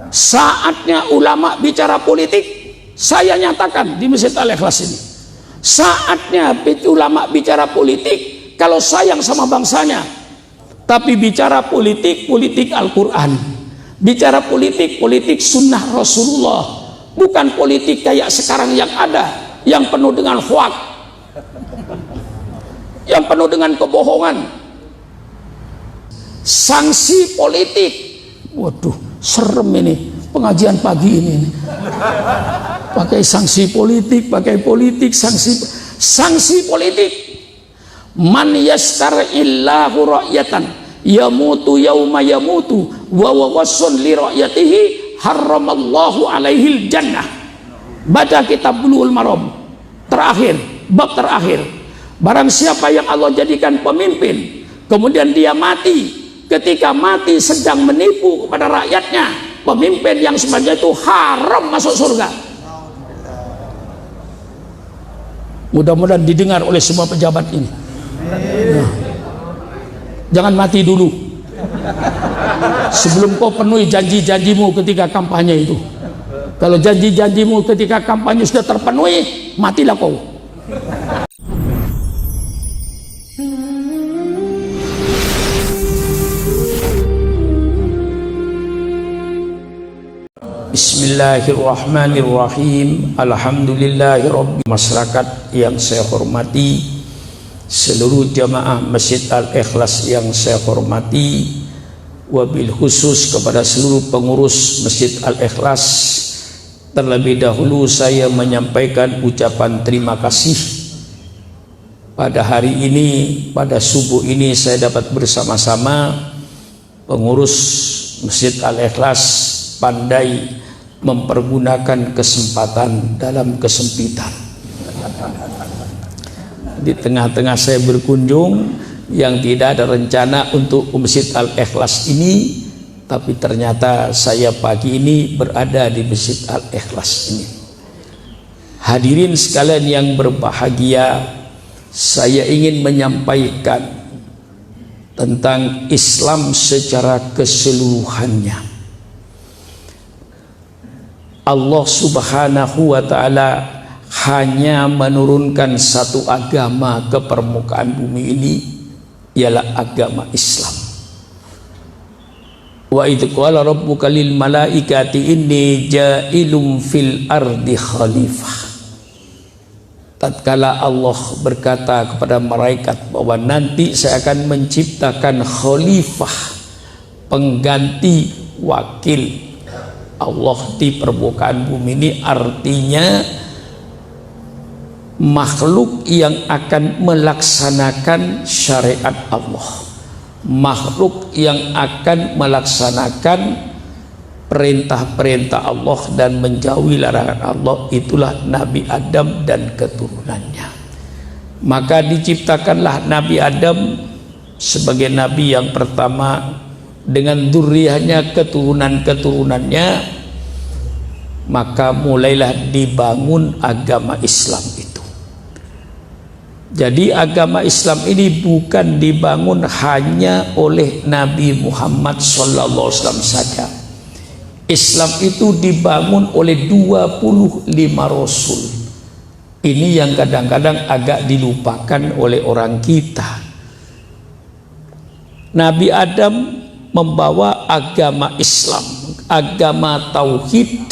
Saatnya ulama bicara politik, saya nyatakan di Masjid Al-Ikhlas ini, saatnya ulama bicara politik kalau sayang sama bangsanya. Tapi bicara politik, politik Al-Quran, bicara politik, politik sunnah Rasulullah, bukan politik kayak sekarang yang ada, yang penuh dengan hoak, yang penuh dengan kebohongan. Sanksi politik, waduh, serem ini pengajian pagi ini. Pakai sanksi politik, sanksi politik. Man yastar'illahu ra'yatan yamutu yauma yamutu wa wasun li ra'yatihi harramallahu alaihil jannah. Baca kitab Bulughul Maram terakhir, bab terakhir. Barang siapa yang Allah jadikan pemimpin, kemudian dia mati, ketika mati sedang menipu kepada rakyatnya, pemimpin yang sebenarnya itu haram masuk surga. Mudah-mudahan didengar oleh semua pejabat ini. Nah, jangan mati dulu sebelum kau penuhi janji-janjimu ketika kampanye itu. Kalau janji-janjimu ketika kampanye sudah terpenuhi, matilah kau. Bismillahirrahmanirrahim. Alhamdulillahirabbil. Masyarakat yang saya hormati, seluruh jamaah Masjid Al-Ikhlas yang saya hormati, wabil khusus kepada seluruh pengurus Masjid Al-Ikhlas, terlebih dahulu saya menyampaikan ucapan terima kasih. Pada hari ini, pada subuh ini saya dapat bersama-sama pengurus Masjid Al-Ikhlas pandai mempergunakan kesempatan dalam kesempitan. Di tengah-tengah saya berkunjung yang tidak ada rencana untuk Masjid Al-Ikhlas ini, tapi ternyata saya pagi ini berada di Masjid Al-Ikhlas ini. Hadirin sekalian yang berbahagia, saya ingin menyampaikan tentang Islam secara keseluruhannya. Allah Subhanahu wa ta'ala hanya menurunkan satu agama ke permukaan bumi ini, ialah agama Islam. Wa idh qala rabbuka lil malaikati inni ja'ilum fil ardi khalifah. Tatkala Allah berkata kepada malaikat bahwa nanti saya akan menciptakan khalifah, pengganti wakil Allah di permukaan bumi ini, artinya makhluk yang akan melaksanakan syariat Allah, makhluk yang akan melaksanakan perintah-perintah Allah dan menjauhi larangan Allah, itulah Nabi Adam dan keturunannya. Maka diciptakanlah Nabi Adam sebagai nabi yang pertama, dengan dzurriyyahnya, keturunan-keturunannya, maka mulailah dibangun agama Islam itu. Jadi agama Islam ini bukan dibangun hanya oleh Nabi Muhammad SAW saja. Islam itu dibangun oleh 25 Rasul. Ini yang kadang-kadang agak dilupakan oleh orang kita. Nabi Adam membawa agama Islam, agama Tauhid,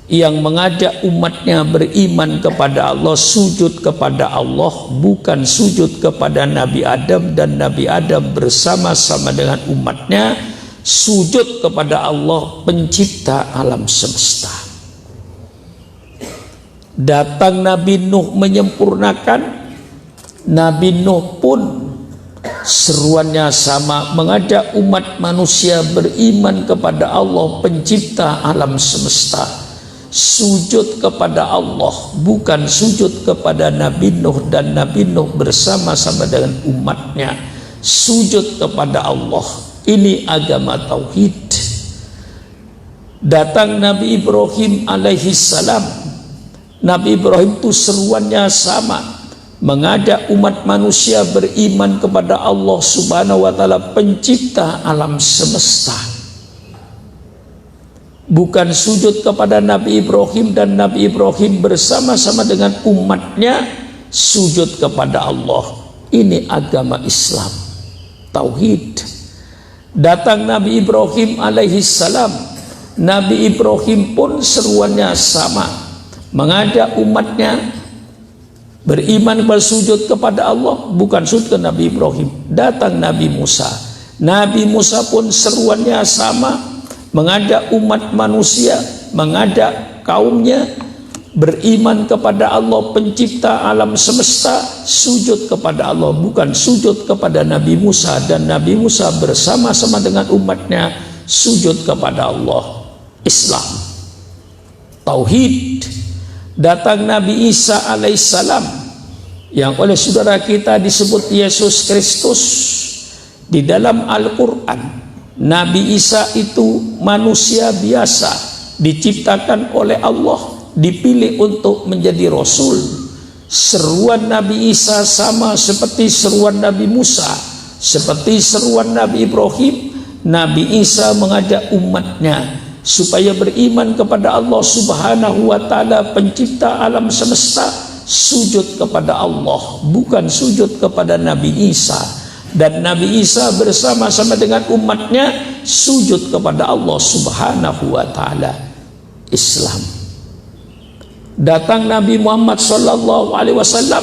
yang mengajak umatnya beriman kepada Allah, sujud kepada Allah, bukan sujud kepada Nabi Adam, dan Nabi Adam bersama-sama dengan umatnya sujud kepada Allah pencipta alam semesta. Datang Nabi Nuh menyempurnakan. Nabi Nuh pun seruannya sama, mengajak umat manusia beriman kepada Allah pencipta alam semesta, sujud kepada Allah, bukan sujud kepada Nabi Nuh, dan Nabi Nuh bersama-sama dengan umatnya sujud kepada Allah. Ini agama Tauhid. Datang Nabi Ibrahim alaihi salam. Nabi Ibrahim itu seruannya sama, mengajak umat manusia beriman kepada Allah Subhanahu wa ta'ala pencipta alam semesta. bukan sujud kepada Nabi Ibrahim, dan Nabi Ibrahim bersama-sama dengan umatnya sujud kepada Allah. Ini agama Islam, tauhid. Datang Nabi Ibrahim alaihi salam, Nabi Ibrahim pun seruannya sama, mengajak umatnya beriman, bersujud kepada Allah, bukan sujud ke Nabi Ibrahim. Datang Nabi Musa, Nabi Musa pun seruannya sama, mengajak umat manusia, mengajak kaumnya beriman kepada Allah pencipta alam semesta, sujud kepada Allah, bukan sujud kepada Nabi Musa. Dan Nabi Musa bersama-sama dengan umatnya sujud kepada Allah. Islam, tauhid. Datang Nabi Isa alaihissalam, yang oleh saudara kita disebut Yesus Kristus. Di dalam Al-Quran, Nabi Isa itu manusia biasa, diciptakan oleh Allah, dipilih untuk menjadi Rasul. Seruan Nabi Isa sama seperti seruan Nabi Musa, seperti seruan Nabi Ibrahim. Nabi Isa mengajak umatnya supaya beriman kepada Allah Subhanahu wa ta'ala pencipta alam semesta, sujud kepada Allah, bukan sujud kepada Nabi Isa. Dan Nabi Isa bersama-sama dengan umatnya sujud kepada Allah Subhanahu wa ta'ala. Islam. Datang Nabi Muhammad sallallahu alaihi wasallam,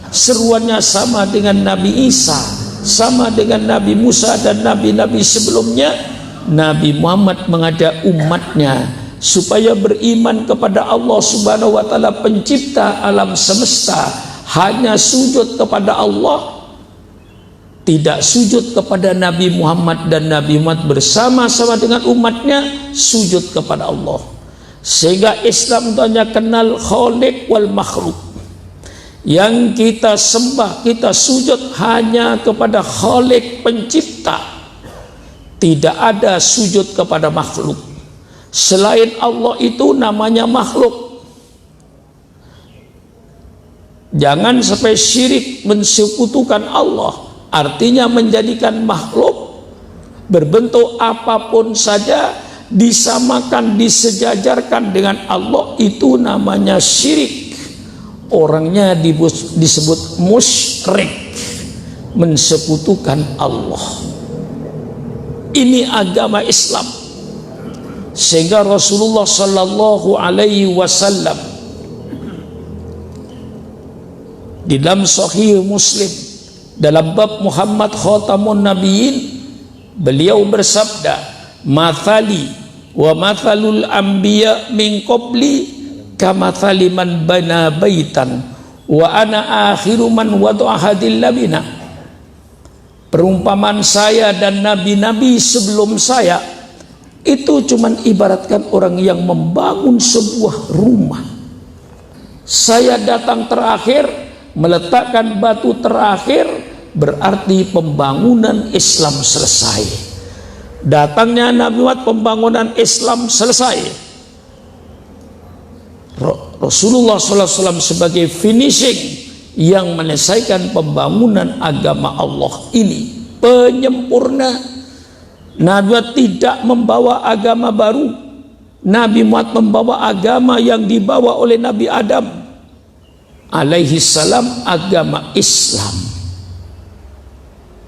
seruannya sama dengan Nabi Isa, sama dengan Nabi Musa dan nabi-nabi sebelumnya. Nabi Muhammad mengajak umatnya supaya beriman kepada Allah Subhanahu wa taala pencipta alam semesta, hanya sujud kepada Allah, tidak sujud kepada Nabi Muhammad. Dan Nabi Muhammad bersama-sama dengan umatnya sujud kepada Allah. Sehingga Islam itu hanya kenal khaliq wal makhluk. Yang kita sembah, kita sujud hanya kepada khaliq pencipta. Tidak ada sujud kepada makhluk. Selain Allah itu namanya makhluk. Jangan sampai syirik mensekutukan Allah, artinya menjadikan makhluk berbentuk apapun saja disamakan, disejajarkan dengan Allah, itu namanya syirik. Orangnya disebut musyrik, mensekutukan Allah. Ini agama Islam. Sehingga Rasulullah sallallahu alaihi wasallam di dalam Sahih Muslim dalam bab Muhammad Khatamun Nabiyyin, beliau bersabda, "Mathali wa mathalul anbiya min qabli kamathali man bana baitan wa ana akhiru man wada'a hadil labina." Perumpamaan saya dan nabi-nabi sebelum saya itu cuman ibaratkan orang yang membangun sebuah rumah. Saya datang terakhir, meletakkan batu terakhir, berarti pembangunan Islam selesai. Datangnya Nabi Muhammad, pembangunan Islam selesai. Rasulullah SAW sebagai finishing yang menyelesaikan pembangunan agama Allah ini, penyempurna. Nabi Muhammad tidak membawa agama baru. Nabi Muhammad membawa agama yang dibawa oleh Nabi Adam alaihi salam, agama Islam.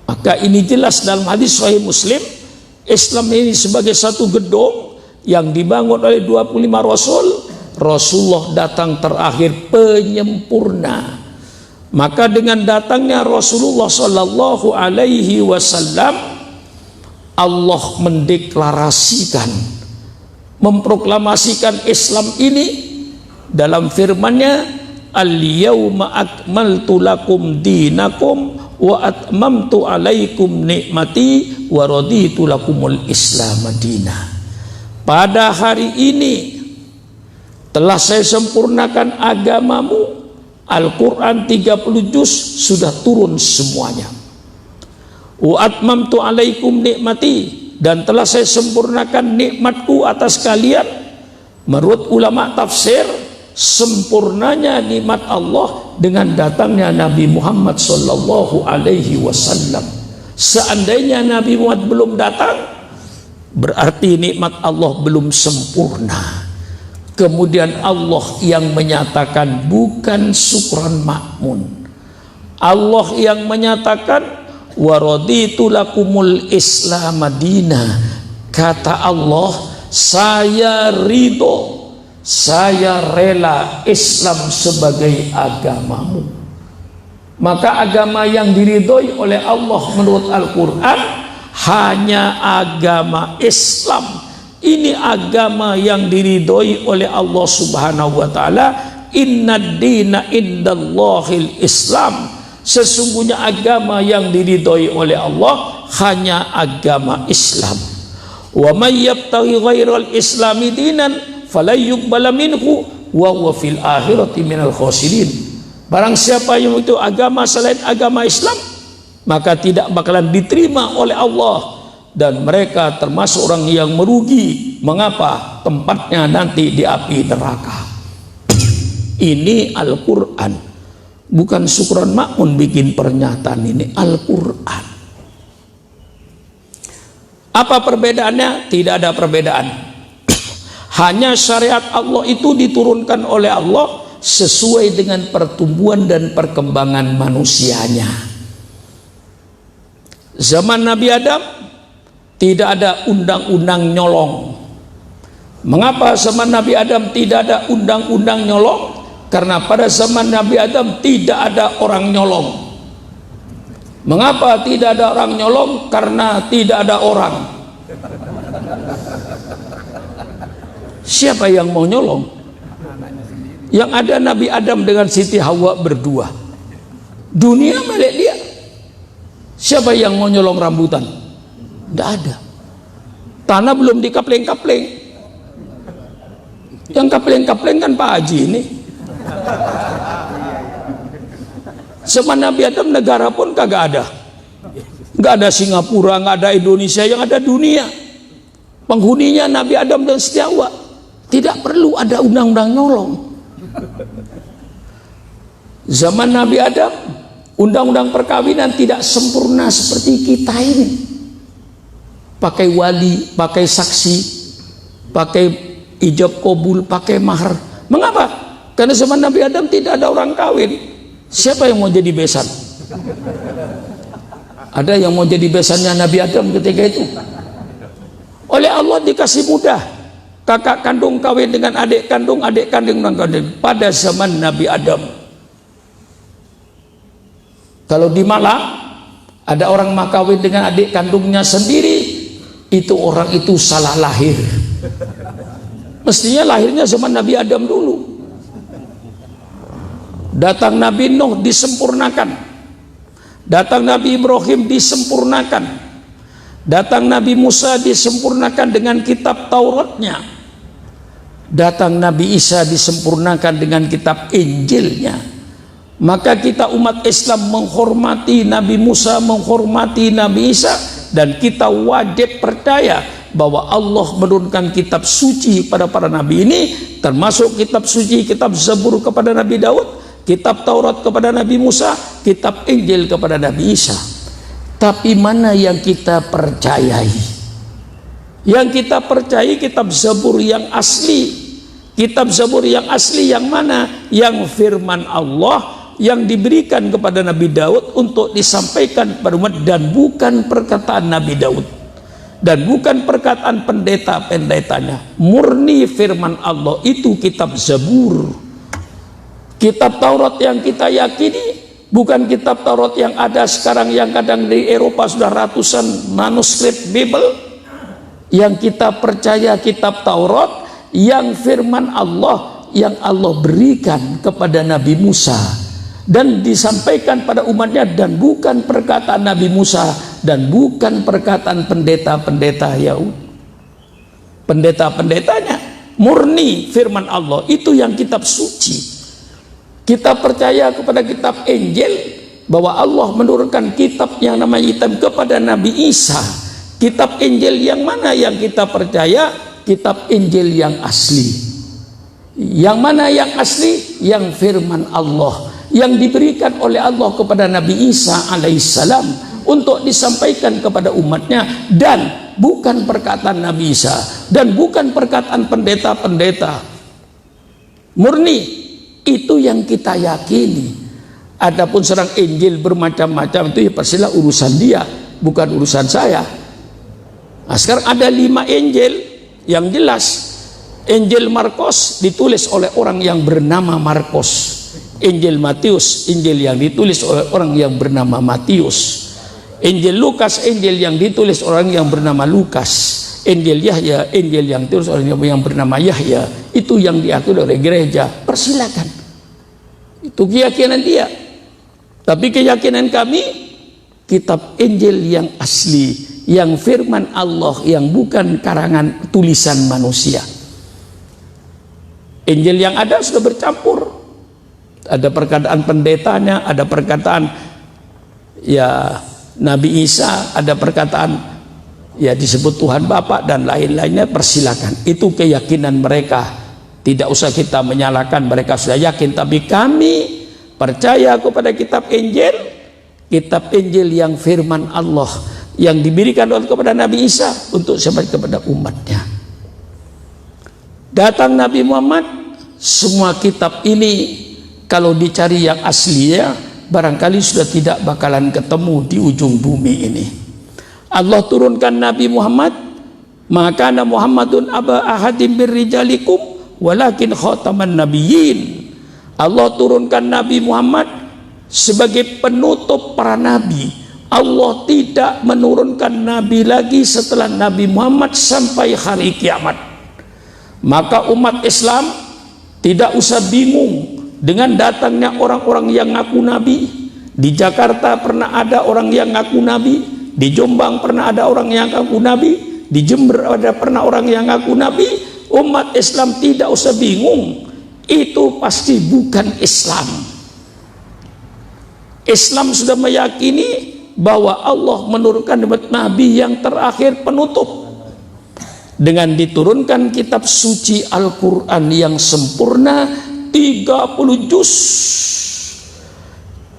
Maka ini jelas dalam hadis Sahih Muslim, Islam ini sebagai satu gedung yang dibangun oleh 25 Rasul. Rasulullah datang terakhir, penyempurna. Maka dengan datangnya Rasulullah sallallahu alaihi wasallam, Allah mendeklarasikan, memproklamasikan Islam ini dalam firman-Nya, "Al-yauma akmaltu lakum dinakum wa atmamtu alaikum nikmati wa raditu lakumul Islam madinah." Pada hari ini telah saya sempurnakan agamamu. Al-Quran 30 juz sudah turun semuanya. Wa atmamtu alaikum nikmati, dan telah saya sempurnakan nikmatku atas kalian. Menurut ulama tafsir, sempurnanya nikmat Allah dengan datangnya Nabi Muhammad sallallahu alaihi wasallam. Seandainya Nabi Muhammad belum datang, berarti nikmat Allah belum sempurna. Kemudian Allah yang menyatakan, bukan syukran ma'mun. Allah yang menyatakan, wa raditu lakumul Islam madina. Kata Allah, saya ridho, saya rela Islam sebagai agamamu. Maka agama yang diridhoi oleh Allah menurut Al-Quran hanya agama Islam. Ini agama yang diridhoi oleh Allah Subhanahu wa ta'ala. Inna dina indallahil Islam. Sesungguhnya agama yang diridhoi oleh Allah hanya agama Islam. Wa may yabtaghi ghairal islami dinan falan yuqbala minhu wa huwa fil akhirati minal khasirin. Barang siapa yang itu agama selain agama Islam, maka tidak bakalan diterima oleh Allah, dan mereka termasuk orang yang merugi. Mengapa? Tempatnya nanti di api neraka. Ini Al-Quran, bukan syukran makmun bikin pernyataan ini. Al-Quran. Apa perbedaannya? Tidak ada perbedaan. Hanya syariat Allah itu diturunkan oleh Allah sesuai dengan pertumbuhan dan perkembangan manusianya. Zaman Nabi Adam tidak ada undang-undang nyolong. Mengapa zaman Nabi Adam tidak ada undang-undang nyolong? Karena pada zaman Nabi Adam tidak ada orang nyolong. Mengapa tidak ada orang nyolong? Karena tidak ada orang. Siapa yang mau nyolong? Yang ada Nabi Adam dengan Siti Hawa berdua. Dunia milik dia. Siapa yang mau nyolong rambutan? Tidak ada. Tanah belum dikapling-kapling. Yang kapling-kapling kan Pak Haji ini. Zaman Nabi Adam negara pun kagak ada. Nggak ada Singapura, nggak ada Indonesia, yang ada dunia. Penghuninya Nabi Adam dan Siti Hawa. Tidak perlu ada undang-undang nyolong. Zaman Nabi Adam, undang-undang perkawinan tidak sempurna seperti kita ini. Pakai wali, pakai saksi, pakai ijab kabul, pakai mahar. Mengapa? Karena zaman Nabi Adam tidak ada orang kawin. Siapa yang mau jadi besan? Ada yang mau jadi besannya Nabi Adam ketika itu? Oleh Allah dikasih mudah. Kakak kandung kawin dengan adik kandung dengan kandung pada zaman Nabi Adam. Kalau di Malang ada orang mau kawin dengan adik kandungnya sendiri, itu orang itu salah lahir. Mestinya lahirnya zaman Nabi Adam dulu. Datang Nabi Nuh disempurnakan, datang Nabi Ibrahim disempurnakan, datang Nabi Musa disempurnakan dengan kitab Tauratnya, datang Nabi Isa disempurnakan dengan kitab Injilnya. Maka kita umat Islam menghormati Nabi Musa, menghormati Nabi Isa, dan kita wajib percaya bahwa Allah menurunkan kitab suci pada para nabi ini, termasuk kitab suci, kitab Zabur kepada Nabi Daud, kitab Taurat kepada Nabi Musa, kitab Injil kepada Nabi Isa. Tapi mana yang kita percayai? Yang kita percayai kitab Zabur yang asli. Kitab Zabur yang asli yang mana? Yang firman Allah yang diberikan kepada Nabi Daud untuk disampaikan kepada umat, dan bukan perkataan Nabi Daud dan bukan perkataan pendeta-pendetanya. Murni firman Allah itu kitab Zabur. Kitab Taurat yang kita yakini bukan kitab Taurat yang ada sekarang, yang kadang di Eropa sudah ratusan manuskrip Bible. Yang kita percaya kitab Taurat yang firman Allah yang Allah berikan kepada Nabi Musa dan disampaikan pada umatnya, dan bukan perkataan Nabi Musa dan bukan perkataan pendeta-pendeta Yahudi. Pendeta-pendetanya murni firman Allah, itu yang kitab suci. Kita percaya kepada kitab Injil bahwa Allah menurunkan kitab yang namanya kitab kepada Nabi Isa. Kitab Injil yang mana yang kita percaya? Kitab Injil yang asli. Yang mana yang asli? Yang firman Allah yang diberikan oleh Allah kepada Nabi Isa alaihissalam untuk disampaikan kepada umatnya, dan bukan perkataan Nabi Isa dan bukan perkataan pendeta-pendeta. Murni itu yang kita yakini. Adapun serang Injil bermacam-macam itu ya pastilah urusan dia, bukan urusan saya. Nah, sekarang ada 5 Injil yang jelas. Injil Markus ditulis oleh orang yang bernama Markus. Injil Matius, Injil yang ditulis oleh orang yang bernama Matius. Injil Lukas, Injil yang ditulis orang yang bernama Lukas. Injil Yahya, Injil yang ditulis oleh orang yang bernama Yahya. Itu yang diatur oleh gereja. Persilakan. Itu keyakinan dia. Tapi keyakinan kami, kitab Injil yang asli, yang firman Allah, yang bukan karangan tulisan manusia. Injil yang ada sudah bercampur. Ada perkataan pendetanya, ada perkataan ya Nabi Isa, ada perkataan ya disebut Tuhan Bapa dan lain-lainnya. Persilakan. Itu keyakinan mereka. Tidak usah kita menyalahkan, mereka sudah yakin. Tapi kami percaya kepada kitab Injil, kitab Injil yang firman Allah, yang diberikan oleh kepada Nabi Isa untuk sampai kepada umatnya. Datang Nabi Muhammad, semua kitab ini kalau dicari yang aslinya barangkali sudah tidak bakalan ketemu di ujung bumi ini. Allah turunkan Nabi Muhammad, maka Muhammadun aba ahadim birrijalikum walakin khataman nabiyyin. Allah turunkan Nabi Muhammad sebagai penutup para nabi. Allah tidak menurunkan nabi lagi setelah Nabi Muhammad sampai hari kiamat. Maka umat Islam tidak usah bingung dengan datangnya orang-orang yang ngaku nabi. Di Jakarta pernah ada orang yang ngaku nabi, di Jombang pernah ada orang yang ngaku nabi, di Jember ada pernah orang yang ngaku nabi. Umat Islam tidak usah bingung, itu pasti bukan Islam. Islam sudah meyakini bahwa Allah menurunkan nabi yang terakhir penutup dengan diturunkan kitab suci Al-Quran yang sempurna 30 juz.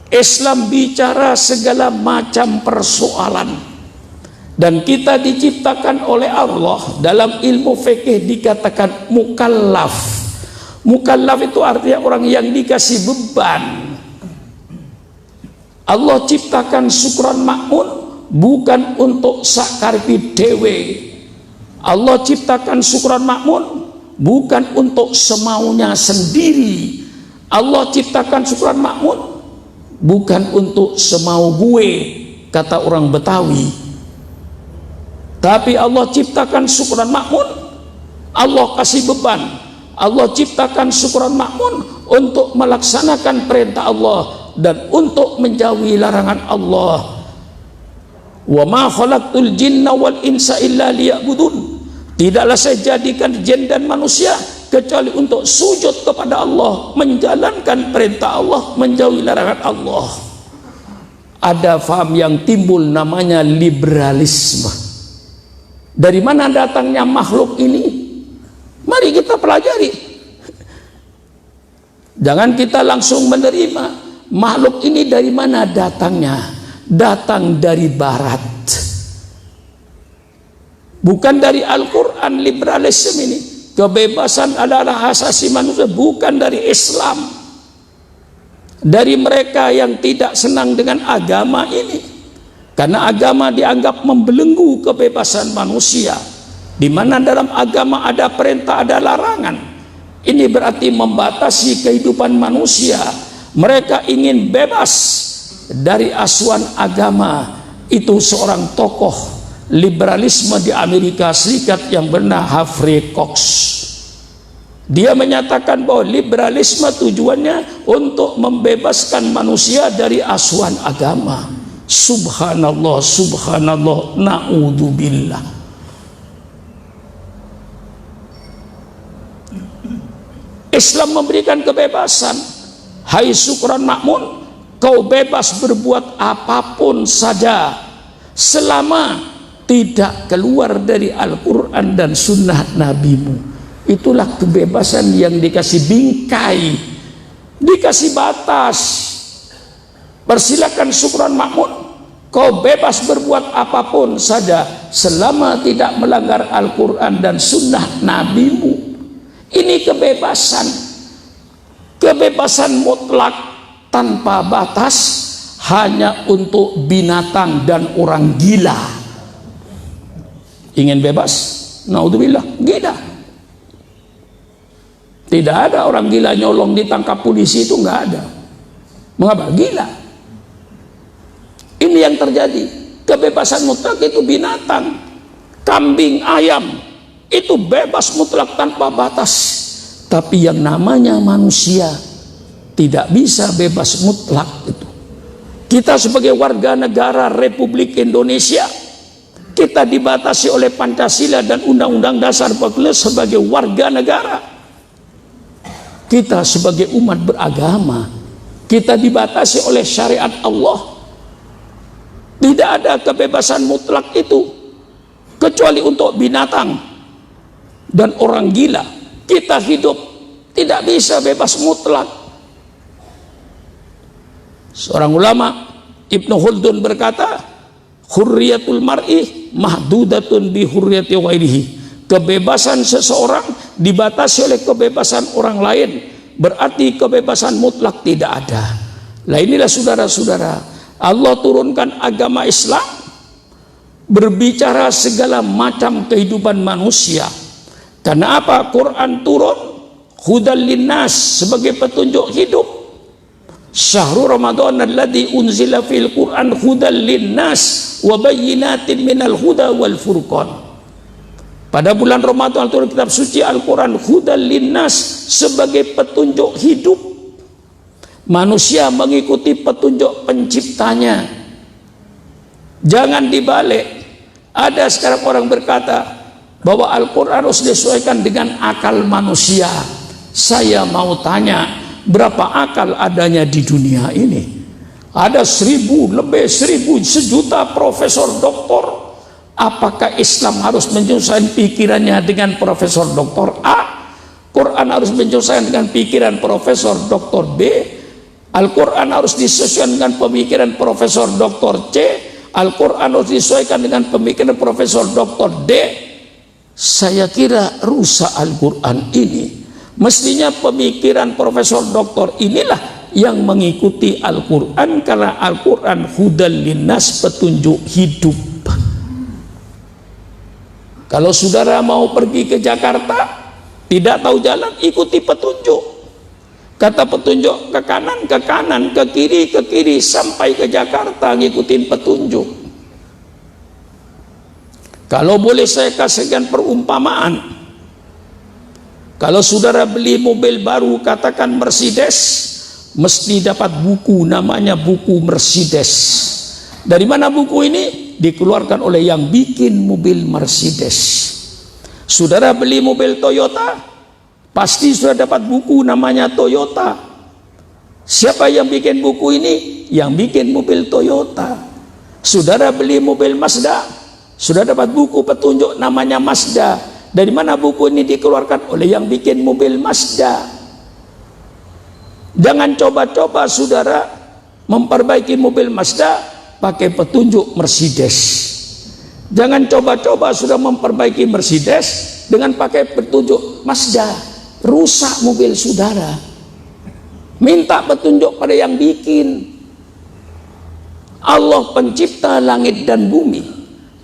Islam bicara segala macam persoalan, dan kita diciptakan oleh Allah. Dalam ilmu fikih dikatakan mukallaf. Mukallaf itu artinya orang yang dikasih beban. Allah ciptakan syukran makmun bukan untuk sakarpi dewe. Allah ciptakan syukran makmun bukan untuk semaunya sendiri. Allah ciptakan syukran makmun bukan untuk semau gue, kata orang Betawi. Tapi Allah ciptakan syukran makmun, Allah kasih beban. Allah ciptakan syukran makmun untuk melaksanakan perintah Allah dan untuk menjauhi larangan Allah. Wa ma khalaqtul jinna wal insa illa liya'budun. Tidaklah saya jadikan jin dan manusia kecuali untuk sujud kepada Allah, menjalankan perintah Allah, menjauhi larangan Allah. Ada faham yang timbul namanya liberalisme. Dari mana datangnya makhluk ini? Mari kita pelajari. Jangan kita langsung menerima makhluk ini dari mana datangnya. Datang dari barat, bukan dari Al-Quran. Liberalisme ini, kebebasan adalah hak asasi manusia, bukan dari Islam. Dari mereka yang tidak senang dengan agama ini, karena agama dianggap membelenggu kebebasan manusia, di mana dalam agama ada perintah, ada larangan. Ini berarti membatasi kehidupan manusia. Mereka ingin bebas dari asuhan agama. Itu seorang tokoh liberalisme di Amerika Serikat yang bernama Humphrey Cox. Dia menyatakan bahwa liberalisme tujuannya untuk membebaskan manusia dari asuhan agama. Subhanallah, subhanallah, na'udzubillah. Islam memberikan kebebasan. Hai syukran makmun, kau bebas berbuat apapun saja selama tidak keluar dari Al-Quran dan sunnah nabimu. Itulah kebebasan yang dikasih bingkai, dikasih batas. Persilakan syukran makmun, kau bebas berbuat apapun saja selama tidak melanggar Al-Quran dan sunnah nabimu. Ini kebebasan, kebebasan mutlak tanpa batas, hanya untuk binatang dan orang gila. Ingin bebas? Naudzubillah, gila. Tidak ada orang gila nyolong ditangkap polisi, itu nggak ada. Mengapa? Gila. Ini yang terjadi. Kebebasan mutlak itu binatang, kambing, ayam, itu bebas mutlak tanpa batas. Tapi yang namanya manusia tidak bisa bebas mutlak itu. Kita sebagai warga negara Republik Indonesia, kita dibatasi oleh Pancasila dan Undang-Undang Dasar 45 sebagai warga negara. Kita sebagai umat beragama, kita dibatasi oleh syariat Allah. Tidak ada kebebasan mutlak itu kecuali untuk binatang dan orang gila. Kita hidup tidak bisa bebas mutlak. Seorang ulama, Ibnu Khaldun, berkata, hurriyatul mar'i mahdudatun bi hurriyati ghairihi. Kebebasan seseorang dibatasi oleh kebebasan orang lain, berarti kebebasan mutlak tidak ada. Nah, inilah saudara-saudara, Allah turunkan agama Islam berbicara segala macam kehidupan manusia. Karena apa? Quran turun hudal linnas, sebagai petunjuk hidup. Syahrul Ramadan alladzi unzila fil Quran hudal linnas wa bayyinatin minal huda wal furqan. Pada bulan Ramadan turun kitab suci Al-Quran hudal linnas, sebagai petunjuk hidup. Manusia mengikuti petunjuk penciptanya. Jangan dibalik. Ada sekarang orang berkata bahwa Al-Quran harus disesuaikan dengan akal manusia. Saya mau tanya, berapa akal adanya di dunia ini? Ada 1000, lebih 1000, sejuta profesor doktor. Apakah Islam harus menyesuaikan pikirannya dengan profesor doktor A? Quran harus menyesuaikan dengan pikiran profesor doktor B? Al-Quran harus disesuaikan dengan pemikiran profesor doktor C? Al-Quran harus disesuaikan dengan pemikiran profesor doktor D? Saya kira rusak Al-Quran ini. Mestinya pemikiran profesor doktor inilah yang mengikuti Al-Quran, karena Al-Quran hudal linnas, petunjuk hidup. Kalau saudara mau pergi ke Jakarta, tidak tahu jalan, ikuti petunjuk. Kata petunjuk ke kanan, ke kiri, sampai ke Jakarta, ngikutin petunjuk. Kalau boleh saya kasihkan perumpamaan, kalau saudara beli mobil baru, katakan Mercedes, mesti dapat buku, namanya buku Mercedes. Dari mana buku ini? Dikeluarkan oleh yang bikin mobil Mercedes. Saudara beli mobil Toyota, pasti sudah dapat buku namanya Toyota. Siapa yang bikin buku ini? Yang bikin mobil Toyota. Saudara beli mobil Mazda, sudah dapat buku petunjuk namanya Mazda. Dari mana buku ini dikeluarkan? Oleh yang bikin mobil Mazda. Jangan coba-coba saudara memperbaiki mobil Mazda pakai petunjuk Mercedes. Jangan coba-coba sudah memperbaiki Mercedes dengan pakai petunjuk Mazda. Rusak mobil saudara. Minta petunjuk pada yang bikin. Allah pencipta langit dan bumi.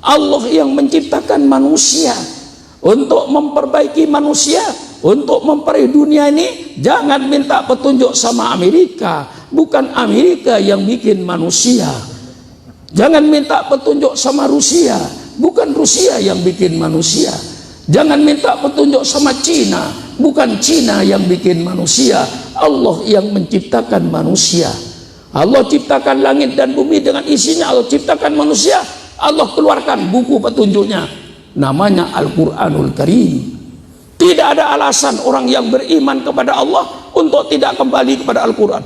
Allah yang menciptakan manusia. Untuk memperbaiki manusia, untuk memperbaiki dunia ini, jangan minta petunjuk sama Amerika. Bukan Amerika yang bikin manusia. Jangan minta petunjuk sama Rusia. Bukan Rusia yang bikin manusia. Jangan minta petunjuk sama Cina. Bukan Cina yang bikin manusia. Allah yang menciptakan manusia. Allah ciptakan langit dan bumi dengan isinya. Allah ciptakan manusia. Allah keluarkan buku petunjuknya, namanya Al-Quranul Karim. Tidak ada alasan orang yang beriman kepada Allah untuk tidak kembali kepada Al-Quran.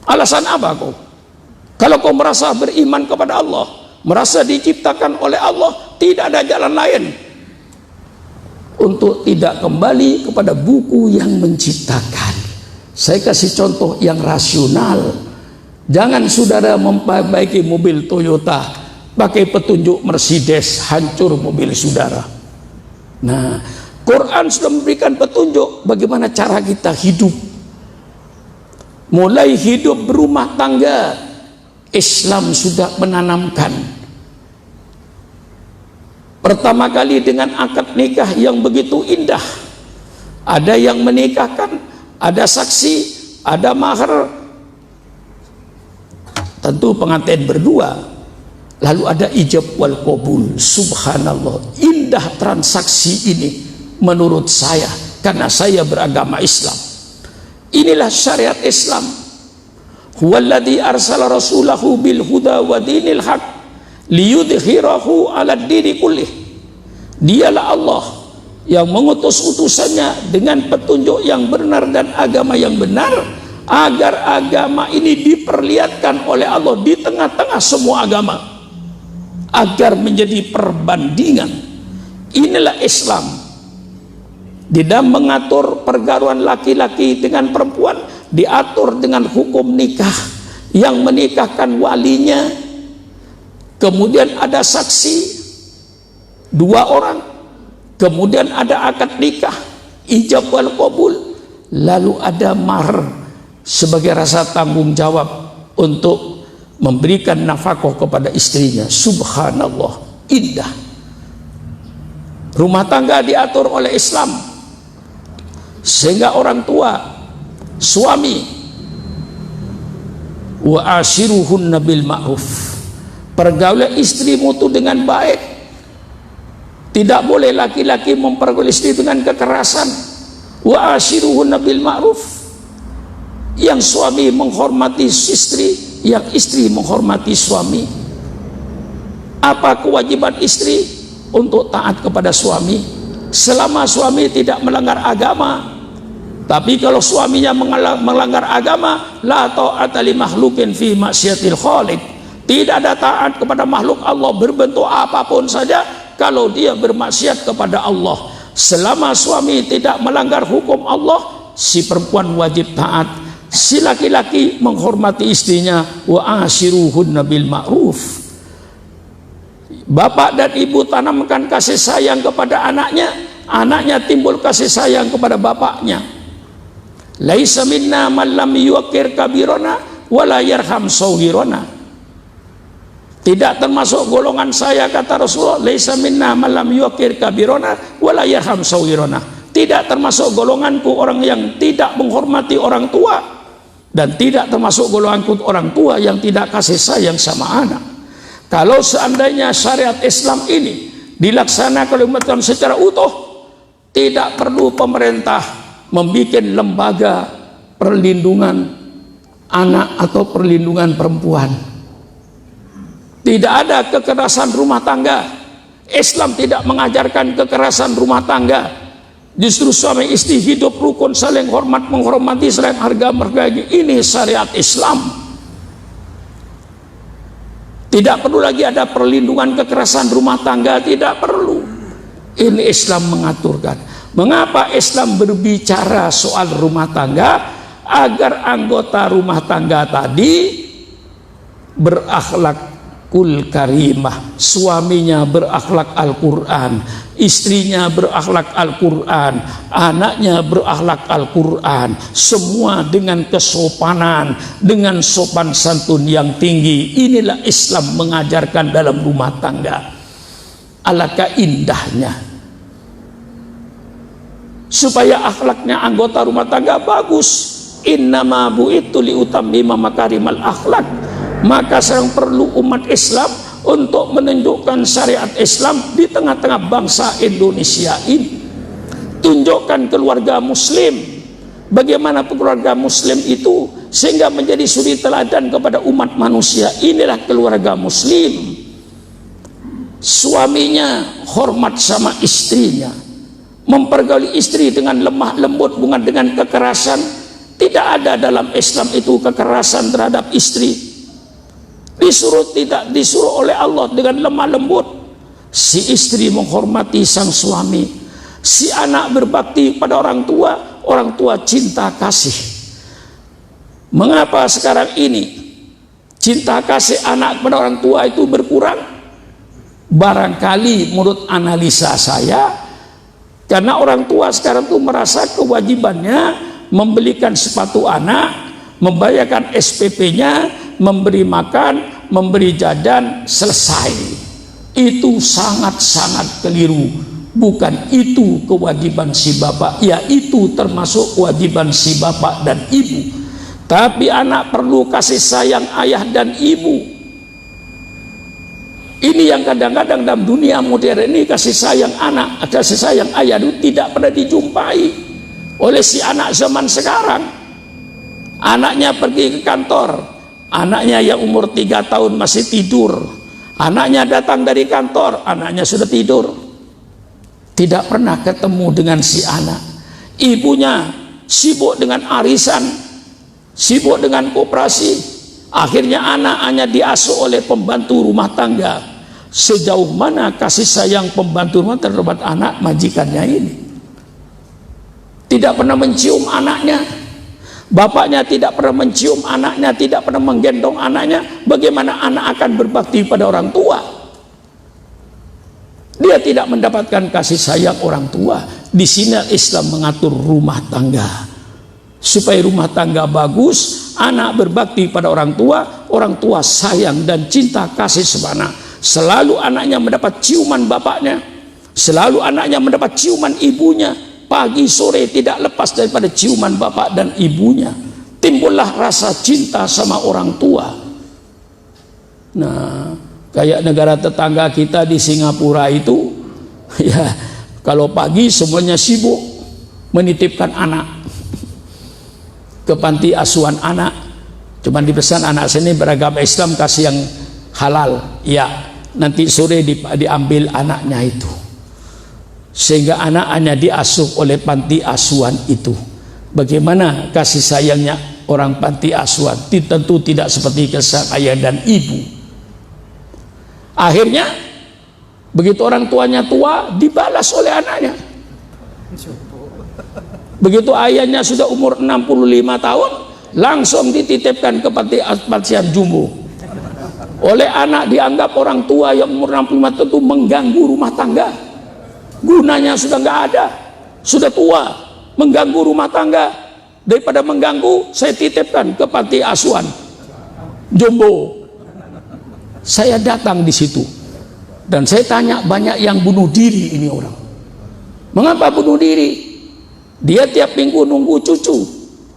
Alasan apa kau? Kalau kau merasa beriman kepada Allah, merasa diciptakan oleh Allah, tidak ada jalan lain untuk tidak kembali kepada buku yang menciptakan. Saya kasih contoh yang rasional. Jangan saudara memperbaiki mobil Toyota pakai petunjuk Mercedes, hancur mobil saudara. Nah, Quran sudah memberikan petunjuk bagaimana cara kita hidup. Mulai hidup berumah tangga, Islam sudah menanamkan. Pertama kali dengan akad nikah yang begitu indah. Ada yang menikahkan, ada saksi, ada mahar, tentu pengantin berdua, lalu ada ijab wal qabul. Subhanallah, indah transaksi ini menurut saya, karena saya beragama Islam. Inilah syariat Islam. Huwallazi arsala rasulahu bil huda wa dinil haq liyudhhirahu 'alad dini kullih. Dialah Allah yang mengutus utusannya dengan petunjuk yang benar dan agama yang benar, agar agama ini diperlihatkan oleh Allah di tengah-tengah semua agama, agar menjadi perbandingan. Inilah Islam. Di dalam mengatur pergaruan laki-laki dengan perempuan, diatur dengan hukum nikah, yang menikahkan walinya, kemudian ada saksi 2 orang, kemudian ada akad nikah, ijab wal qabul, lalu ada mahar sebagai rasa tanggung jawab untuk memberikan nafkah kepada istrinya. Subhanallah, indah. Rumah tangga diatur oleh Islam, sehingga orang tua, suami, wa ashiruhunna bil ma'ruf, pergaulan istrimu itu dengan baik. Tidak boleh laki-laki mempergaulan istri dengan kekerasan. Wa ashiruhunna bil ma'ruf, yang suami menghormati istri, yang istri menghormati suami. Apa kewajiban istri? Untuk taat kepada suami selama suami tidak melanggar agama. Tapi kalau suaminya melanggar agama, la ta'ata li makhluqin fi maksiatil khaliq, tidak ada taat kepada makhluk Allah berbentuk apapun saja kalau dia bermaksiat kepada Allah. Selama suami tidak melanggar hukum Allah, si perempuan wajib taat, si laki-laki menghormati istrinya. Wa ashiruhunna bil ma'ruf. Bapak dan ibu tanamkan kasih sayang kepada anaknya, anaknya timbul kasih sayang kepada bapaknya. Laisa minna man lam yuqir kabirona wala yarham saghirona. Tidak termasuk golongan saya, kata Rasulullah, laisa minna man lam yuqir kabirona wala yarham saghirona. Tidak termasuk golonganku orang yang tidak menghormati orang tua, dan tidak termasuk golonganku orang tua yang tidak kasih sayang sama anak. Kalau seandainya syariat Islam ini dilaksanakan oleh umat Islam secara utuh, tidak perlu pemerintah membuat lembaga perlindungan anak atau perlindungan perempuan. Tidak ada kekerasan rumah tangga. Islam tidak mengajarkan kekerasan rumah tangga. Justru suami istri hidup rukun, saling hormat menghormati, saling harga menghargai. Ini syariat Islam. Tidak perlu lagi ada perlindungan kekerasan rumah tangga, tidak perlu. Ini Islam mengaturkan. Mengapa Islam berbicara soal rumah tangga? Agar anggota rumah tangga tadi berakhlakul karimah, suaminya berakhlak Al-Quran, istrinya berakhlak Al-Quran, anaknya berakhlak Al-Quran, semua dengan kesopanan, dengan sopan santun yang tinggi. Inilah Islam mengajarkan dalam rumah tangga. Alangkah indahnya supaya akhlaknya anggota rumah tangga bagus. Innama bu'itu liutammima makarimal akhlak. Maka sekarang perlu umat Islam untuk menunjukkan syariat Islam di tengah-tengah bangsa Indonesia ini. Tunjukkan keluarga muslim, bagaimana keluarga muslim itu sehingga menjadi suri teladan kepada umat manusia. Inilah keluarga muslim. Suaminya hormat sama istrinya, mempergauli istri dengan lemah lembut, bukan dengan kekerasan. Tidak ada dalam Islam itu kekerasan terhadap istri. Tidak disuruh oleh Allah dengan lemah lembut. Si istri menghormati sang suami, si anak berbakti pada orang tua cinta kasih. Mengapa sekarang ini cinta kasih anak pada orang tua itu berkurang? Barangkali menurut analisa saya, karena orang tua sekarang tuh merasa kewajibannya membelikan sepatu anak, membayarkan SPP-nya, memberi makan, memberi jajan, selesai. Itu sangat-sangat keliru. Bukan itu kewajiban si bapak, ya itu termasuk kewajiban si bapak dan ibu. Tapi anak perlu kasih sayang ayah dan ibu. Ini yang kadang-kadang dalam dunia modern ini, kasih sayang anak, kasih sayang ayah itu tidak pernah dijumpai oleh si anak zaman sekarang. Anaknya pergi ke kantor, anaknya yang umur 3 tahun masih tidur, anaknya datang dari kantor, anaknya sudah tidur. Tidak pernah ketemu dengan si anak. Ibunya sibuk dengan arisan, sibuk dengan koperasi. Akhirnya anak hanya diasuh oleh pembantu rumah tangga. Sejauh mana kasih sayang pembantu rumah terhadap anak majikannya ini? Tidak pernah mencium anaknya. Bapaknya tidak pernah mencium anaknya, tidak pernah menggendong anaknya. Bagaimana anak akan berbakti pada orang tua? Dia tidak mendapatkan kasih sayang orang tua. Di sini Islam mengatur rumah tangga. Supaya rumah tangga bagus, anak berbakti pada orang tua sayang dan cinta kasih sebana. Selalu anaknya mendapat ciuman bapaknya, selalu anaknya mendapat ciuman ibunya. Pagi sore tidak lepas daripada ciuman bapak dan ibunya. Timbullah rasa cinta sama orang tua. Nah, kayak negara tetangga kita di Singapura itu, ya kalau pagi semuanya sibuk menitipkan anak ke panti asuhan anak. Cuman dipesan anak sini beragama Islam, kasih yang halal, ya. Nanti sore diambil anaknya itu, sehingga anak hanya diasuh oleh panti asuhan itu. Bagaimana kasih sayangnya orang panti asuhan? Tentu tidak seperti kasih ayah dan ibu. Akhirnya begitu orang tuanya tua, dibalas oleh anaknya. Begitu ayahnya sudah umur 65 tahun, langsung dititipkan ke panti asuhan jumbo. Oleh anak dianggap orang tua yang umur 65 itu mengganggu rumah tangga. Gunanya sudah nggak ada, sudah tua, mengganggu rumah tangga. Daripada mengganggu, saya titipkan ke panti asuhan jumbo. Saya datang di situ dan saya tanya, banyak yang bunuh diri ini orang. Mengapa bunuh diri? Dia tiap minggu nunggu cucu,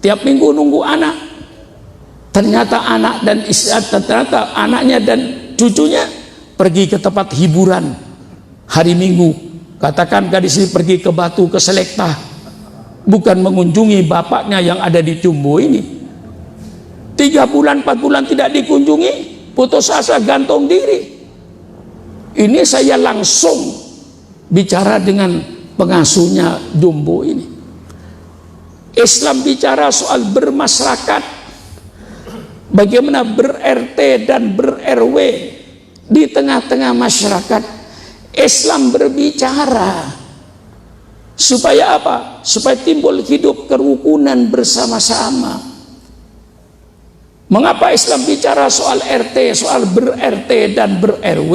tiap minggu nunggu anak. Ternyata ternyata anaknya dan cucunya pergi ke tempat hiburan hari Minggu. Katakan di sini pergi ke Batu, ke Selekta, bukan mengunjungi bapaknya yang ada di Jumbo ini. 3 bulan 4 bulan tidak dikunjungi, putus asa, gantung diri. Ini saya langsung bicara dengan pengasuhnya Jumbo ini. Islam bicara soal bermasyarakat, bagaimana ber-RT dan ber-RW di tengah-tengah masyarakat. Islam berbicara supaya apa? Supaya timbul hidup kerukunan bersama-sama. Mengapa Islam bicara soal RT, soal ber-RT dan ber-RW?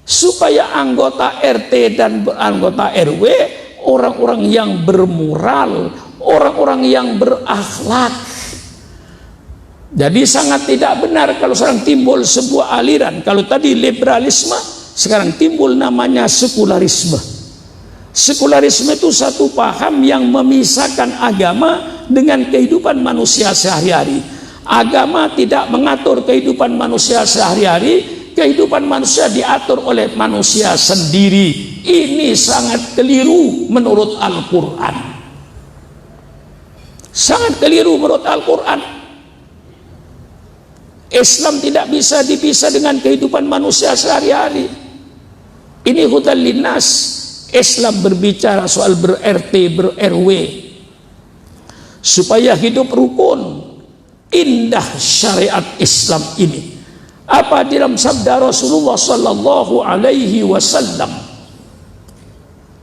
Supaya anggota RT dan anggota RW orang-orang yang bermoral, orang-orang yang berakhlak. Jadi sangat tidak benar kalau sekarang timbul sebuah aliran. Kalau tadi liberalisme, sekarang timbul namanya sekularisme. Sekularisme itu satu paham yang memisahkan agama dengan kehidupan manusia sehari-hari. Agama tidak mengatur kehidupan manusia sehari-hari, kehidupan manusia diatur oleh manusia sendiri. Ini sangat keliru menurut Al-Quran. Sangat keliru menurut Al-Quran. Islam tidak bisa dipisah dengan kehidupan manusia sehari-hari. Ini hudan linnas. Islam berbicara soal ber-RT, ber-RW supaya hidup rukun. Indah syariat Islam ini. Apa di dalam sabda Rasulullah sallallahu alaihi wasallam?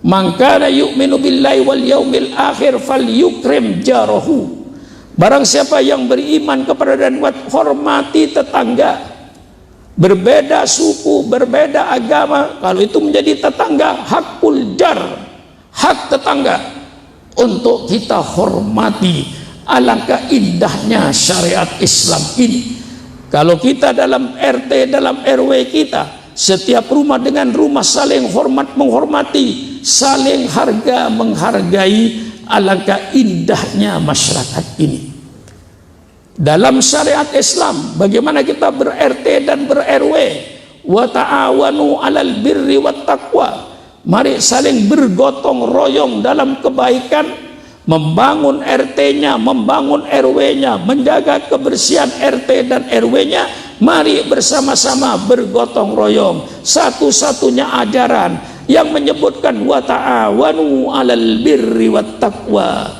Man kana yu'minu billahi wal yaumil akhir falyukrim jarahu. Barang siapa yang beriman kepada dan hormati tetangga, berbeda suku, berbeda agama, kalau itu menjadi tetangga, hakul jar, hak tetangga untuk kita hormati. Alangkah indahnya syariat Islam ini. Kalau kita dalam RT, dalam RW kita, setiap rumah dengan rumah saling hormat menghormati, saling harga menghargai, alangkah indahnya masyarakat ini. Dalam syariat Islam, bagaimana kita ber-RT dan ber-RW? Wa ta'awanu 'alal birri wat taqwa. Mari saling bergotong royong dalam kebaikan, membangun RT-nya, membangun RW-nya, menjaga kebersihan RT dan RW-nya. Mari bersama-sama bergotong royong. Satu-satunya ajaran yang menyebutkan wa ta'awanu 'alal birri wat taqwa.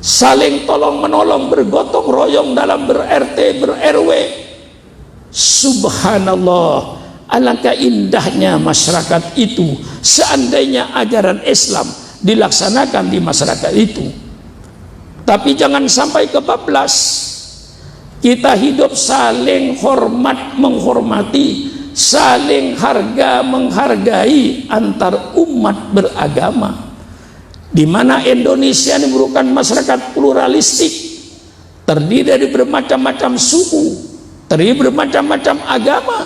Saling tolong menolong, bergotong royong dalam ber-RT, ber-RW. Subhanallah, alangkah indahnya masyarakat itu seandainya ajaran Islam dilaksanakan di masyarakat itu. Tapi jangan sampai kebablas. Kita hidup saling hormat menghormati, saling harga menghargai antar umat beragama. Di mana Indonesia ini merupakan masyarakat pluralistik, terdiri dari bermacam-macam suku, terdiri bermacam-macam agama.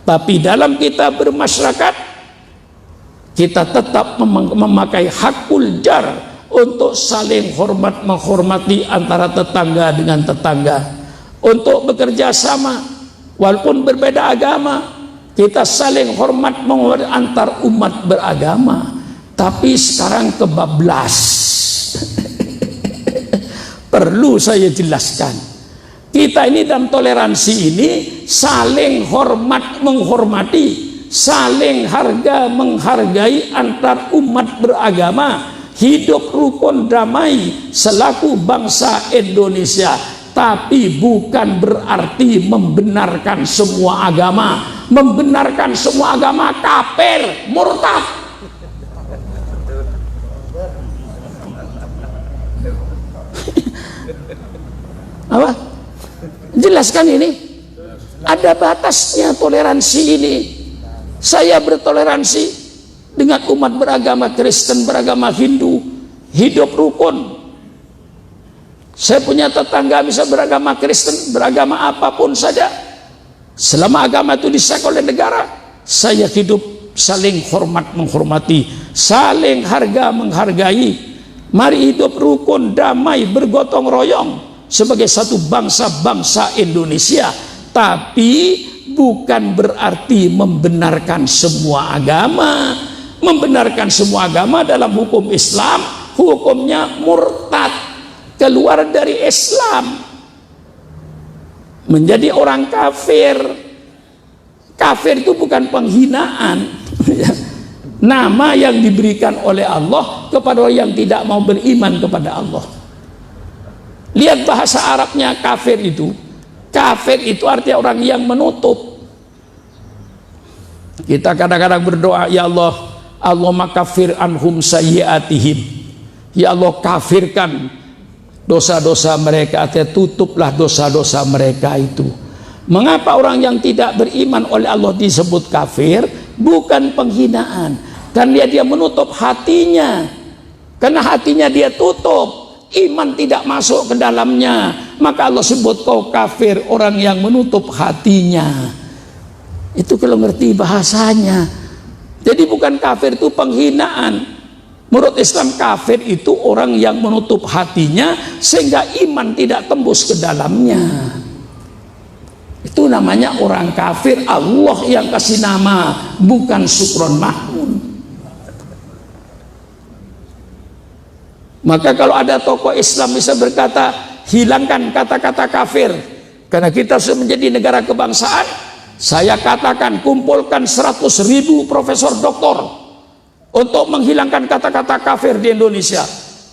Tapi dalam kita bermasyarakat, kita tetap memakai hakul jar untuk saling hormat menghormati antara tetangga dengan tetangga, untuk bekerja sama walaupun berbeda agama, kita saling hormat menghormati antar umat beragama. Tapi sekarang kebablas. Perlu saya jelaskan, kita ini dalam toleransi ini saling hormat menghormati, saling harga menghargai antar umat beragama, hidup rukun damai selaku bangsa Indonesia. Tapi bukan berarti membenarkan semua agama. Membenarkan semua agama kafir, murtad. Apa? Jelaskan ini. Ada batasnya toleransi ini. Saya bertoleransi dengan umat beragama Kristen, beragama Hindu, hidup rukun. Saya punya tetangga bisa beragama Kristen, beragama apapun saja. Selama agama itu disahkan oleh negara, saya hidup saling hormat menghormati, saling harga menghargai. Mari hidup rukun, damai, bergotong royong sebagai satu bangsa-bangsa Indonesia. Tapi bukan berarti membenarkan semua agama. Membenarkan semua agama dalam hukum Islam, hukumnya murtad, keluar dari Islam, menjadi orang kafir. Kafir itu bukan penghinaan. Nama yang diberikan oleh Allah kepada orang yang tidak mau beriman kepada Allah. Lihat bahasa Arabnya kafir itu. Kafir itu artinya orang yang menutup. Kita kadang-kadang berdoa, ya Allah, Allahumma kafir anhum sayyiatihim. Ya Allah, kafirkan dosa-dosa mereka, artinya tutuplah dosa-dosa mereka itu. Mengapa orang yang tidak beriman oleh Allah disebut kafir? Bukan penghinaan. Dan dia menutup hatinya. Karena hatinya dia tutup, iman tidak masuk ke dalamnya, maka Allah sebut kau kafir, orang yang menutup hatinya. Itu kalau ngerti bahasanya. Jadi bukan kafir itu penghinaan. Menurut Islam, kafir itu orang yang menutup hatinya sehingga iman tidak tembus ke dalamnya. Itu namanya orang kafir. Allah yang kasih nama, bukan Sukron Mahmud. Maka kalau ada tokoh Islam bisa berkata, hilangkan kata-kata kafir, karena kita sudah menjadi negara kebangsaan, saya katakan kumpulkan 100.000 profesor doktor untuk menghilangkan kata-kata kafir di Indonesia.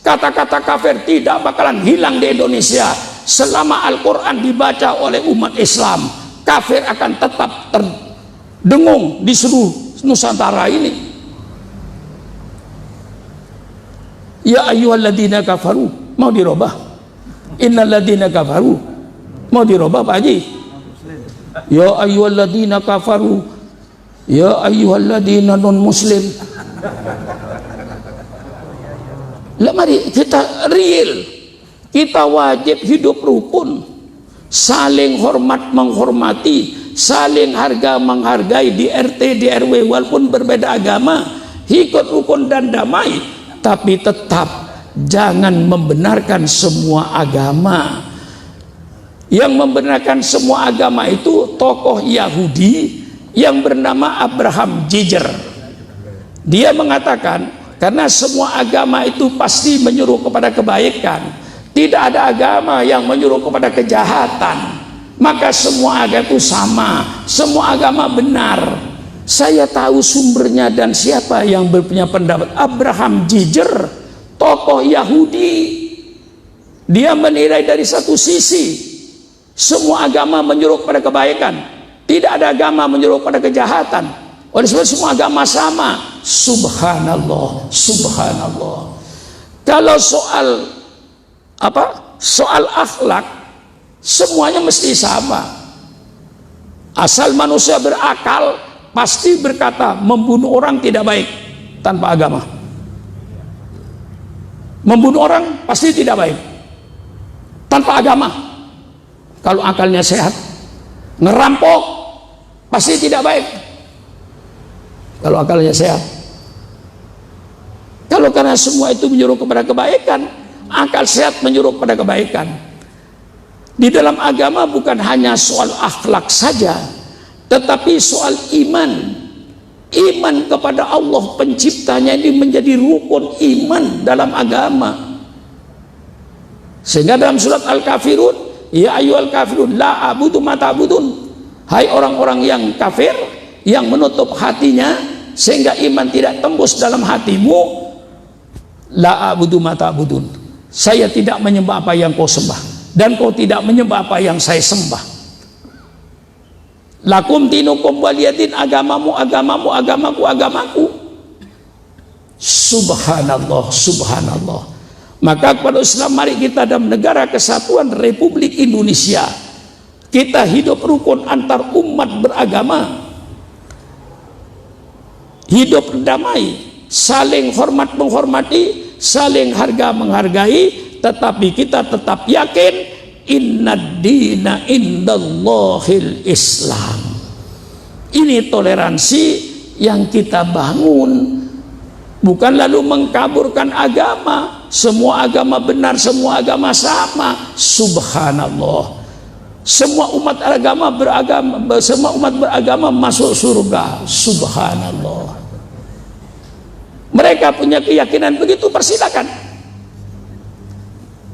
Kata-kata kafir tidak bakalan hilang di Indonesia selama Al-Quran dibaca oleh umat Islam. Kafir akan tetap terdengung di seluruh Nusantara ini. Ya ayyuhalladzina kafaru, mau dirubah. Innalladzina kafaru, mau dirubah Pak Haji. Ya ayyuhalladzina kafaru, ya ayyuhalladzina non muslim. Lah mari kita real, kita wajib hidup rukun, saling hormat menghormati, saling harga menghargai di RT di RW walaupun berbeda agama, ikut rukun dan damai, tapi tetap jangan membenarkan semua agama. Yang membenarkan semua agama itu tokoh Yahudi yang bernama Abraham Giger. Dia mengatakan, karena semua agama itu pasti menyuruh kepada kebaikan, tidak ada agama yang menyuruh kepada kejahatan, maka semua agama itu sama, semua agama benar. Saya tahu sumbernya dan siapa yang berpunya pendapat. Abraham Giger, tokoh Yahudi. Dia menilai dari satu sisi, semua agama menyuruh kepada kebaikan, tidak ada agama menyuruh kepada kejahatan. Oleh sebab semua agama sama. Subhanallah, subhanallah. Kalau soal apa? Soal akhlak, semuanya mesti sama. Asal manusia berakal, pasti berkata membunuh orang tidak baik tanpa agama. Membunuh orang pasti tidak baik tanpa agama. Kalau akalnya sehat, ngerampok pasti tidak baik kalau akalnya sehat. Kalau karena semua itu menyuruh kepada kebaikan, akal sehat menyuruh kepada kebaikan. Di dalam agama bukan hanya soal akhlak saja, tetapi soal iman. Iman kepada Allah penciptanya ini menjadi rukun iman dalam agama. Sehingga dalam surat Al-Kafirun, ya ayyuhal kafirun la a'budu ma ta'budun. Hai orang-orang yang kafir, yang menutup hatinya sehingga iman tidak tembus dalam hatimu, la a'budu ma ta'budun. Saya tidak menyembah apa yang kau sembah, dan kau tidak menyembah apa yang saya sembah. Lakum dinukum waliyadin, agamamu agamamu, agamaku agamaku. Subhanallah, subhanallah. Maka kepada Islam, mari kita dalam negara kesatuan Republik Indonesia, kita hidup rukun antar umat beragama, hidup damai, saling hormat menghormati, saling harga menghargai, tetapi kita tetap yakin innad dina indallahil Islam. Ini toleransi yang kita bangun, bukan lalu mengkaburkan agama. Semua agama benar, semua agama sama. Subhanallah. Semua umat beragama masuk surga. Subhanallah. Mereka punya keyakinan begitu, persilakan.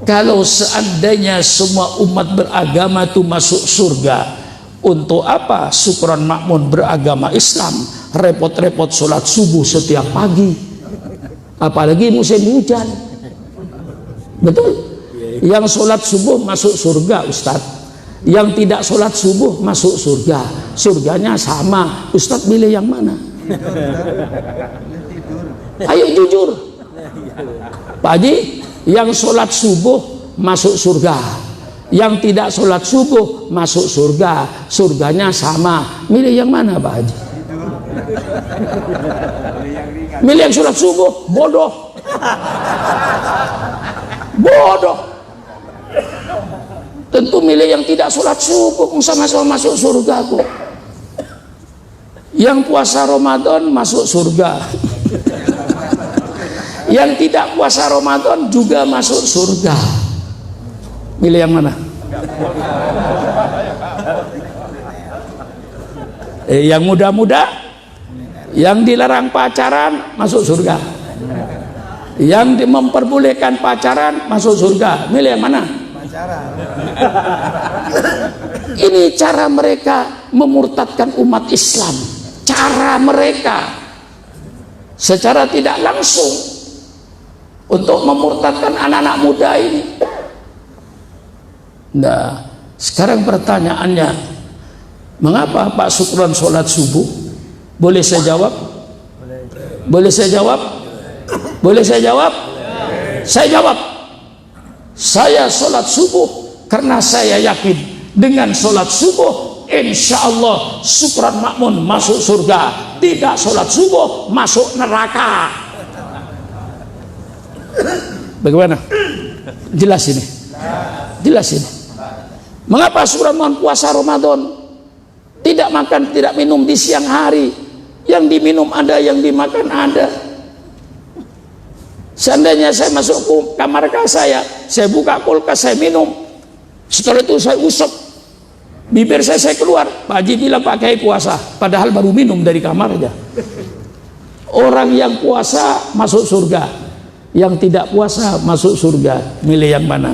Kalau seandainya semua umat beragama itu masuk surga, untuk apa Syukron Makmun beragama Islam repot-repot sholat subuh setiap pagi, apalagi musim hujan? Betul? Yang sholat subuh masuk surga, Ustadz. Yang tidak sholat subuh masuk surga. Surganya sama. Ustadz pilih yang mana? Ayo jujur, Pak Haji. Yang sholat subuh masuk surga, yang tidak sholat subuh masuk surga. Surganya sama. Milih yang mana, Pak Haji? Milih yang sholat subuh? Bodoh. Bodoh. Tentu milih yang tidak sholat subuh, sama-sama masuk surga kok. Yang puasa Ramadan masuk surga, yang tidak puasa Ramadan juga masuk surga. Milih yang mana? Yang muda-muda, yang dilarang pacaran masuk surga, yang memperbolehkan pacaran masuk surga. Milih yang mana? Ini cara mereka memurtadkan umat Islam. Cara mereka secara tidak langsung untuk memurtadkan anak-anak muda ini. Nah, sekarang pertanyaannya, mengapa Pak Syukron sholat subuh? Boleh saya jawab? Boleh saya jawab? Boleh saya jawab? Saya jawab. Saya sholat subuh karena saya yakin dengan sholat subuh insya Allah syukran makmun masuk surga. Tidak sholat subuh masuk neraka. Bagaimana? Jelas ini? Jelas ini. Mengapa syukran makmun puasa Ramadan? Tidak makan, tidak minum di siang hari. Yang diminum ada, yang dimakan ada. Seandainya saya masuk ke kamar saya buka kulkas, saya minum. Setelah itu saya usap bibir saya keluar. Pak Haji bilang Pak Kiai puasa, padahal baru minum dari kamar aja. Orang yang puasa masuk surga, yang tidak puasa masuk surga. Milih yang mana?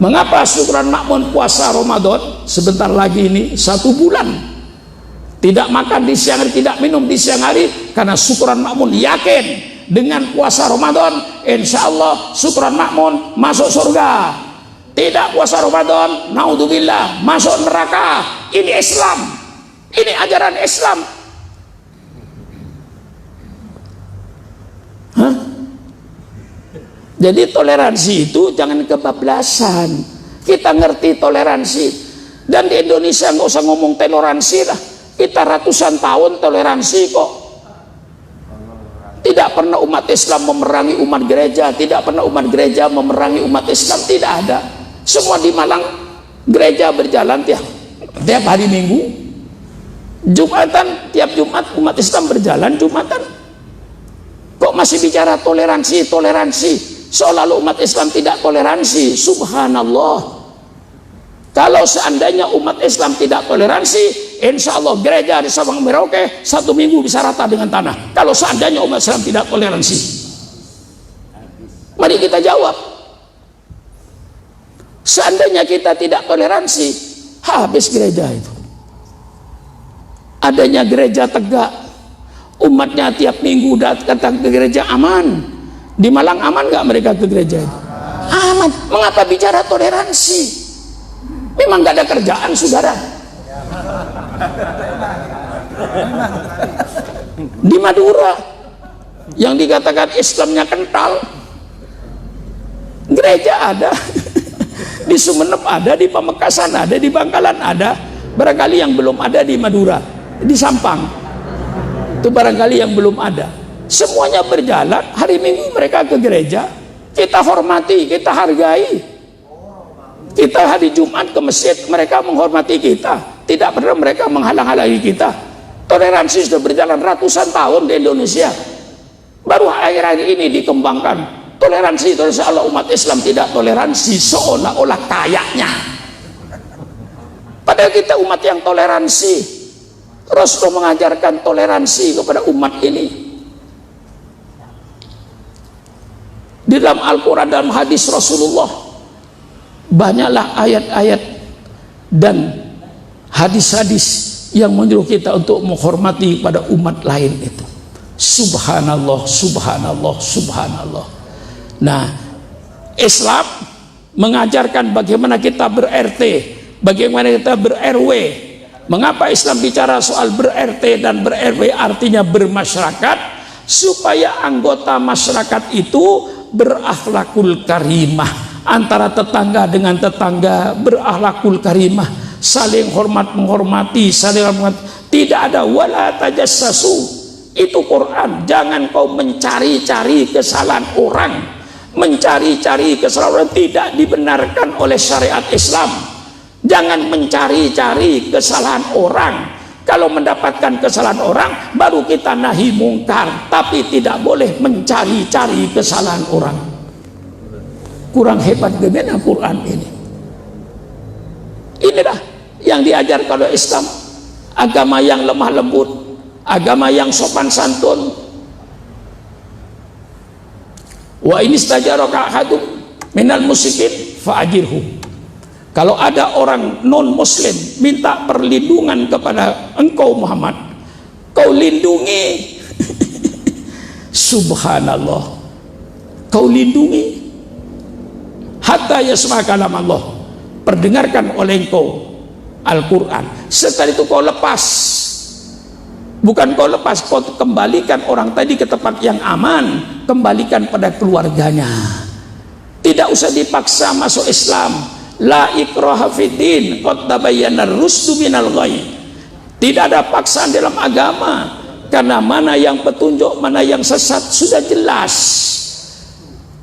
Mengapa syukran makmun puasa Ramadan? Sebentar lagi ini 1 bulan. Tidak makan di siang hari, tidak minum di siang hari, karena syukran makmun yakin dengan puasa Ramadan, insya Allah syukran makmun masuk surga. Tidak puasa Ramadan, naudzubillah, masuk neraka. Ini Islam, ini ajaran Islam. Hah? Jadi toleransi itu jangan kebablasan. Kita ngerti toleransi, dan di Indonesia nggak usah ngomong toleransi lah. Kita ratusan tahun toleransi kok. Tidak pernah umat Islam memerangi umat gereja, tidak pernah umat gereja memerangi umat Islam, tidak ada. Semua di Malang gereja berjalan tiap hari Minggu. Jumatan tiap Jumat umat Islam berjalan Jumatan. Kok masih bicara toleransi, toleransi? Seolah-olah umat Islam tidak toleransi. Subhanallah. Kalau seandainya umat Islam tidak toleransi, insya Allah gereja di Sabang Merauke 1 minggu bisa rata dengan tanah. Kalau seandainya umat Islam tidak toleransi, mari kita jawab. Seandainya kita tidak toleransi, habis gereja itu. Adanya gereja tegak, umatnya tiap minggu datang ke gereja aman. Di Malang aman nggak mereka ke gereja itu? Aman. Mengapa bicara toleransi? Memang gak ada kerjaan, saudara. Di Madura yang dikatakan Islamnya kental, gereja ada. Di Sumenep ada, di Pamekasan ada, di Bangkalan ada. Barangkali yang belum ada di Madura, di Sampang itu barangkali yang belum ada. Semuanya berjalan. Hari Minggu mereka ke gereja, kita hormati, kita hargai. Kita hari Jumat ke masjid, mereka menghormati kita. Tidak pernah mereka menghalang-halangi kita. Toleransi sudah berjalan ratusan tahun di Indonesia. Baru akhir-akhir ini dikembangkan toleransi. Allah umat Islam tidak toleransi, seolah-olah kayaknya. Padahal kita umat yang toleransi. Rasulullah mengajarkan toleransi kepada umat ini. Di dalam Al-Quran dan hadis Rasulullah, banyaklah ayat-ayat dan hadis-hadis yang menyuruh kita untuk menghormati pada umat lain itu. Subhanallah, subhanallah, subhanallah. Nah, Islam mengajarkan bagaimana kita ber-RT, bagaimana kita ber-RW. Mengapa Islam bicara soal ber-RT dan ber-RW, artinya bermasyarakat, supaya anggota masyarakat itu berakhlakul karimah. Antara tetangga dengan tetangga berakhlakul karimah, saling hormat menghormati, saling menghormati. Tidak ada wala tajassasu. Itu Quran. Jangan kau mencari-cari kesalahan orang. Mencari-cari kesalahan orang tidak dibenarkan oleh syariat Islam. Jangan mencari-cari kesalahan orang. Kalau mendapatkan kesalahan orang baru kita nahi mungkar, tapi tidak boleh mencari-cari kesalahan orang. Kurang hebat bagaimana Quran ini. Inilah yang diajarkan oleh Islam, agama yang lemah lembut, agama yang sopan santun. Wa in istajaraka ahadun minal musyrikin fa'ajirhu. Kalau ada orang non muslim minta perlindungan kepada engkau Muhammad, kau lindungi. Subhanallah, kau lindungi hatta yasma kalam Allah, perdengarkan oleh engkau Al-Quran. Setelah itu kau lepas, bukan kau lepas, kau kembalikan orang tadi ke tempat yang aman, kembalikan pada keluarganya. Tidak usah dipaksa masuk Islam, La ikraha fiddin, qad tabayyana ar-rusdu minal ghayy. Tidak ada paksaan dalam agama, karena mana yang petunjuk, mana yang sesat sudah jelas.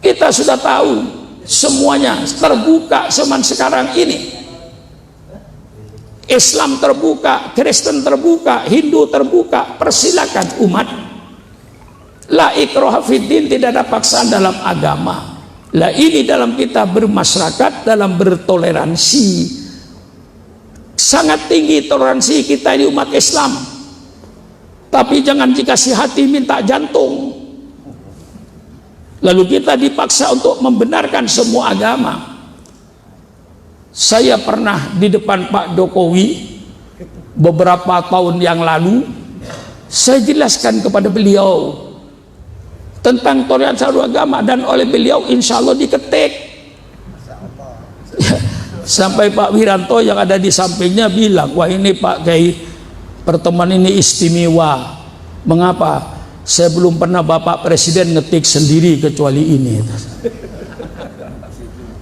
Kita sudah tahu semuanya, terbuka zaman sekarang ini. Islam terbuka, Kristen terbuka, Hindu terbuka. Persilakan umat. La ikraha fiddin, tidak ada paksaan dalam agama. Lah ini dalam kita bermasyarakat, dalam bertoleransi, sangat tinggi toleransi kita di umat Islam. Tapi jangan dikasih hati minta jantung. Lalu kita dipaksa untuk membenarkan semua agama. Saya pernah di depan Pak Jokowi beberapa tahun yang lalu, saya jelaskan kepada beliau tentang toleransi agama, dan oleh beliau insya Allah diketik. Sampai Pak Wiranto yang ada di sampingnya bilang, wah ini Pak Kiai, pertemuan ini istimewa. Mengapa? Saya belum pernah Bapak Presiden ngetik sendiri kecuali ini.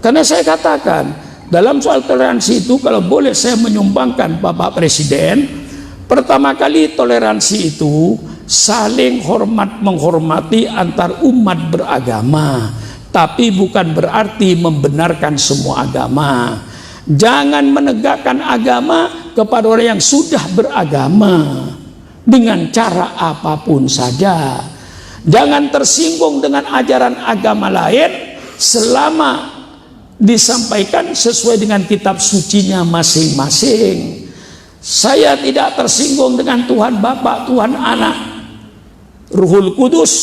Karena saya katakan dalam soal toleransi itu, kalau boleh saya menyumbangkan Bapak Presiden, pertama kali toleransi itu saling hormat menghormati antar umat beragama, tapi bukan berarti membenarkan semua agama. Jangan menegakkan agama kepada orang yang sudah beragama dengan cara apapun saja. Jangan tersinggung dengan ajaran agama lain selama disampaikan sesuai dengan kitab sucinya masing-masing. Saya tidak tersinggung dengan Tuhan Bapa, Tuhan Anak, Ruhul Kudus.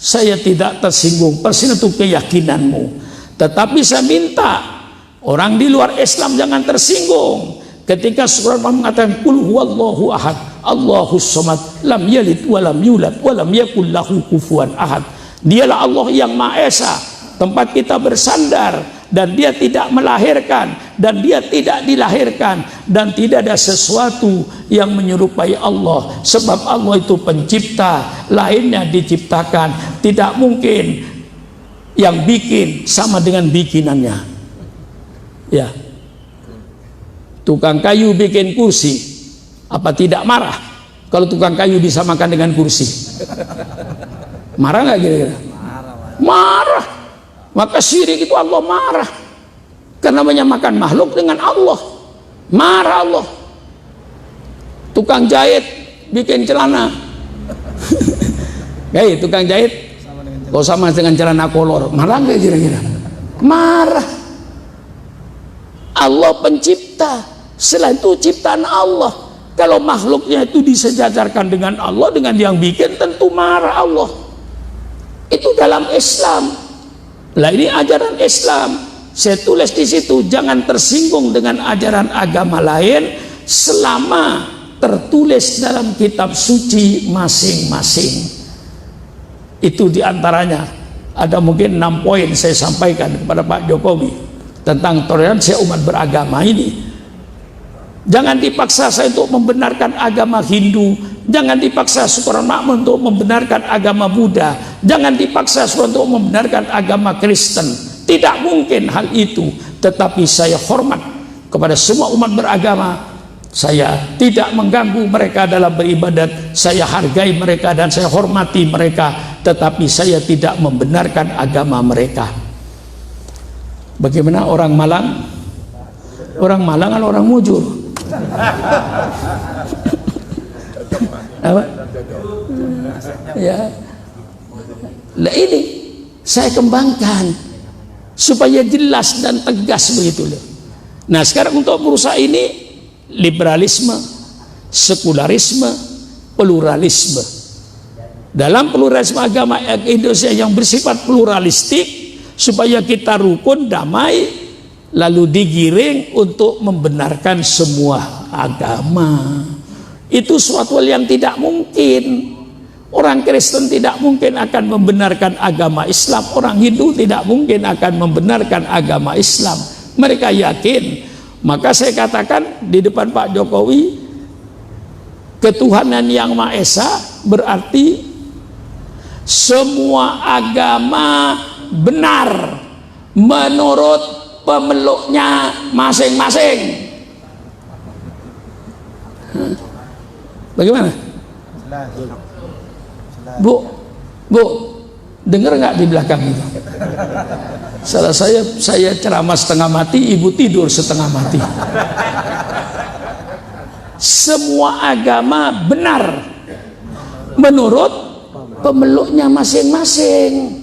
Saya tidak tersinggung, persis itu keyakinanmu. Tetapi saya minta orang di luar Islam jangan tersinggung ketika surah mengatakan qul huwallahu ahad, Allahus samad, lam yalid wa lam yulad wa lam yakul lahu kufuwan ahad. Dialah Allah yang Maha Esa, tempat kita bersandar, dan dia tidak melahirkan dan dia tidak dilahirkan, dan tidak ada sesuatu yang menyerupai Allah, sebab Allah itu pencipta, lainnya diciptakan. Tidak mungkin yang bikin sama dengan bikinannya. Ya, tukang kayu bikin kursi, apa tidak marah kalau tukang kayu disamakan dengan kursi? Marah nggak kira-kira? Marah. Maka syirik itu Allah marah, karena menyamakan makhluk dengan Allah. Marah Allah. Tukang jahit bikin celana, kayak tukang jahit kok sama dengan celana kolor, marah nggak kira-kira? Marah. Allah pencipta, selain itu ciptaan Allah. Kalau makhluknya itu disejajarkan dengan Allah, dengan yang bikin, tentu marah Allah. Itu dalam Islam. Lah ini ajaran Islam. Saya tulis di situ, jangan tersinggung dengan ajaran agama lain selama tertulis dalam kitab suci masing-masing. Itu diantaranya ada mungkin 6 poin saya sampaikan kepada Pak Jokowi tentang toleransi umat beragama ini. Jangan dipaksa saya untuk membenarkan agama Hindu, jangan dipaksa Syukuran Makmur untuk membenarkan agama Buddha, jangan dipaksa untuk membenarkan agama Kristen. Tidak mungkin hal itu. Tetapi saya hormat kepada semua umat beragama. Saya tidak mengganggu mereka dalam beribadat, saya hargai mereka dan saya hormati mereka, tetapi saya tidak membenarkan agama mereka. Bagaimana orang Malang? Orang Malang atau orang Mujur? Apa? Ya. Nah ini saya kembangkan supaya jelas dan tegas begitu loh. Nah sekarang untuk merusak ini, liberalisme, sekularisme, pluralisme. Dalam pluralisme agama Indonesia yang bersifat pluralistik, supaya kita rukun, damai, lalu digiring untuk membenarkan semua agama. Itu suatu hal yang tidak mungkin. Orang Kristen tidak mungkin akan membenarkan agama Islam, orang Hindu tidak mungkin akan membenarkan agama Islam. Mereka yakin. Maka saya katakan di depan Pak Jokowi, ketuhanan yang Maha Esa berarti semua agama benar menurut pemeluknya masing-masing. Bagaimana? Bu, dengar nggak di belakang itu? Salah saya ceramah setengah mati, ibu tidur setengah mati. Semua agama benar menurut pemeluknya masing-masing.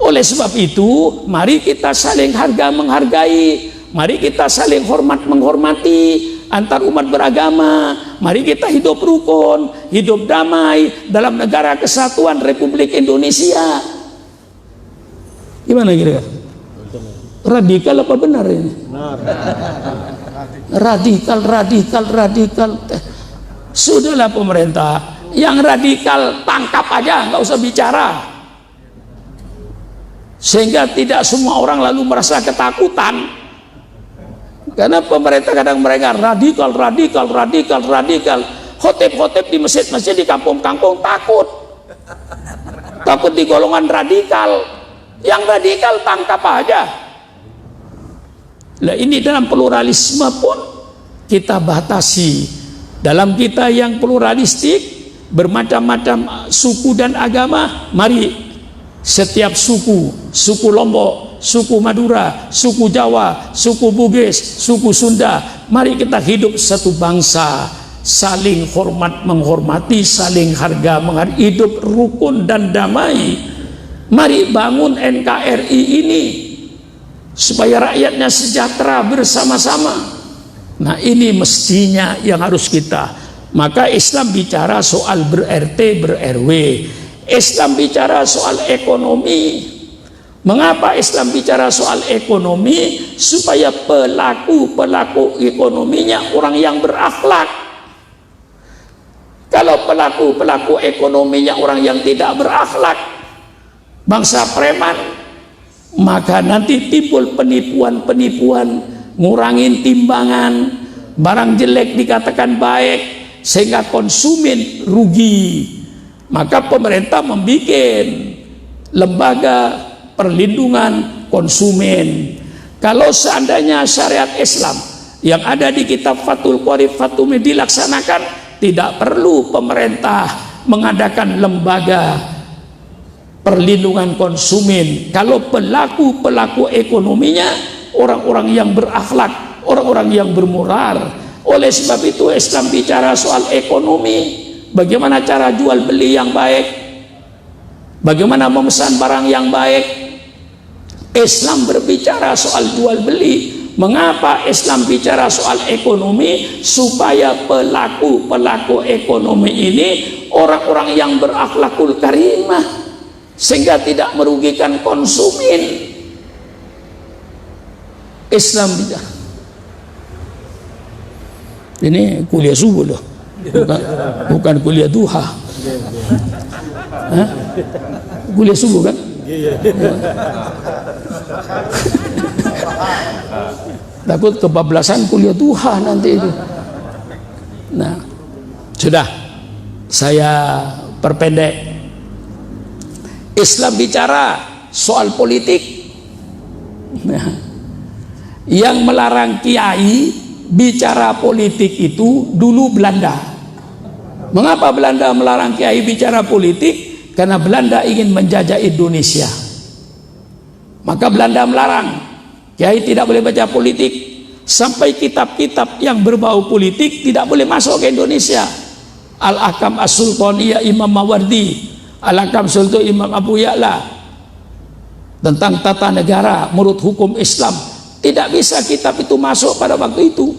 Oleh sebab itu, mari kita saling harga menghargai, mari kita saling hormat menghormati antar umat beragama. Mari kita hidup rukun, hidup damai dalam negara kesatuan Republik Indonesia. Gimana kira-kira? Radikal apa benar ini? Radikal. Sudahlah pemerintah, yang radikal tangkap aja, nggak usah bicara. Sehingga tidak semua orang lalu merasa ketakutan. Karena pemerintah kadang mereka radikal. Khotib di masjid-masjid, di kampung-kampung takut di golongan radikal. Yang radikal tangkap aja. Nah, ini dalam pluralisme pun kita batasi. Dalam kita yang pluralistik, bermacam-macam suku dan agama, mari setiap suku Lombok, suku Madura, suku Jawa, suku Bugis, suku Sunda, mari kita hidup satu bangsa, saling hormat menghormati, saling harga menghargai, hidup rukun dan damai. Mari bangun NKRI ini supaya rakyatnya sejahtera bersama-sama. Nah, ini mestinya yang harus kita. Maka Islam bicara soal ber-RT, ber-RW. Islam bicara soal ekonomi. Mengapa Islam bicara soal ekonomi? Supaya pelaku ekonominya orang yang berakhlak. Kalau pelaku ekonominya orang yang tidak berakhlak, bangsa preman, maka nanti timbul penipuan, ngurangin timbangan, barang jelek dikatakan baik, sehingga konsumen rugi. Maka pemerintah membuat lembaga perlindungan konsumen. Kalau seandainya syariat Islam yang ada di kitab Fathul Qorib Fatumi dilaksanakan, tidak perlu pemerintah mengadakan lembaga perlindungan konsumen. Kalau pelaku ekonominya orang-orang yang berakhlak, orang-orang yang bermoral. Oleh sebab itu Islam bicara soal ekonomi. Bagaimana cara jual beli yang baik, bagaimana memesan barang yang baik. Islam berbicara soal jual beli. Mengapa Islam bicara soal ekonomi? Supaya pelaku ekonomi ini orang-orang yang berakhlakul karimah, sehingga tidak merugikan konsumen. Islam bicara. Ini kuliah subuh loh, bukan kuliah duha. Hah? Kuliah subuh kan? Takut kebablasan kuliah duha nanti itu. Nah, sudah saya perpendek. Islam bicara soal politik. Nah, yang melarang kiai bicara politik itu dulu Belanda. Mengapa Belanda melarang kiai bicara politik? Karena Belanda ingin menjajah Indonesia. Maka Belanda melarang kiai tidak boleh baca politik. Sampai kitab-kitab yang berbau politik tidak boleh masuk ke Indonesia. Al-Ahkam As-Sultaniyah Imam Mawardi, Al-Ahkam Sultan Imam Abu Ya'la, tentang tata negara menurut hukum Islam. Tidak bisa kitab itu masuk pada waktu itu.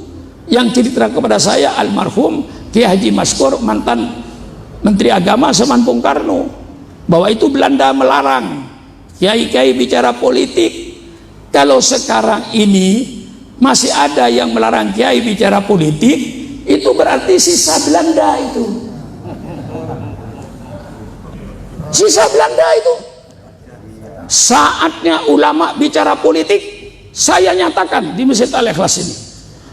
Yang cerita kepada saya almarhum Kiai Haji Maskur, mantan Menteri Agama zaman Bung Karno, bahwa itu Belanda melarang kiai-kiai bicara politik. Kalau sekarang ini masih ada yang melarang kiai bicara politik, itu berarti sisa Belanda itu. Sisa Belanda itu. Saatnya ulama bicara politik. Saya nyatakan di Masjid Al-Ikhlas ini,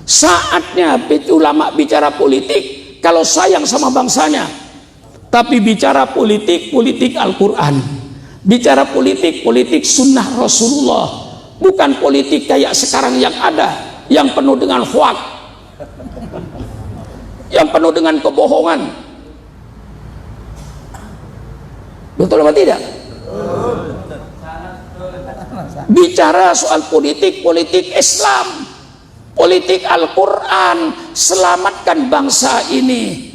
saatnya ulama bicara politik. Kalau sayang sama bangsanya, tapi bicara politik Al-Quran, bicara politik sunnah Rasulullah, bukan politik kayak sekarang yang ada, yang penuh dengan hoax, yang penuh dengan kebohongan. Betul apa tidak? Bicara soal politik, politik Islam, politik Al-Quran, selamatkan bangsa ini.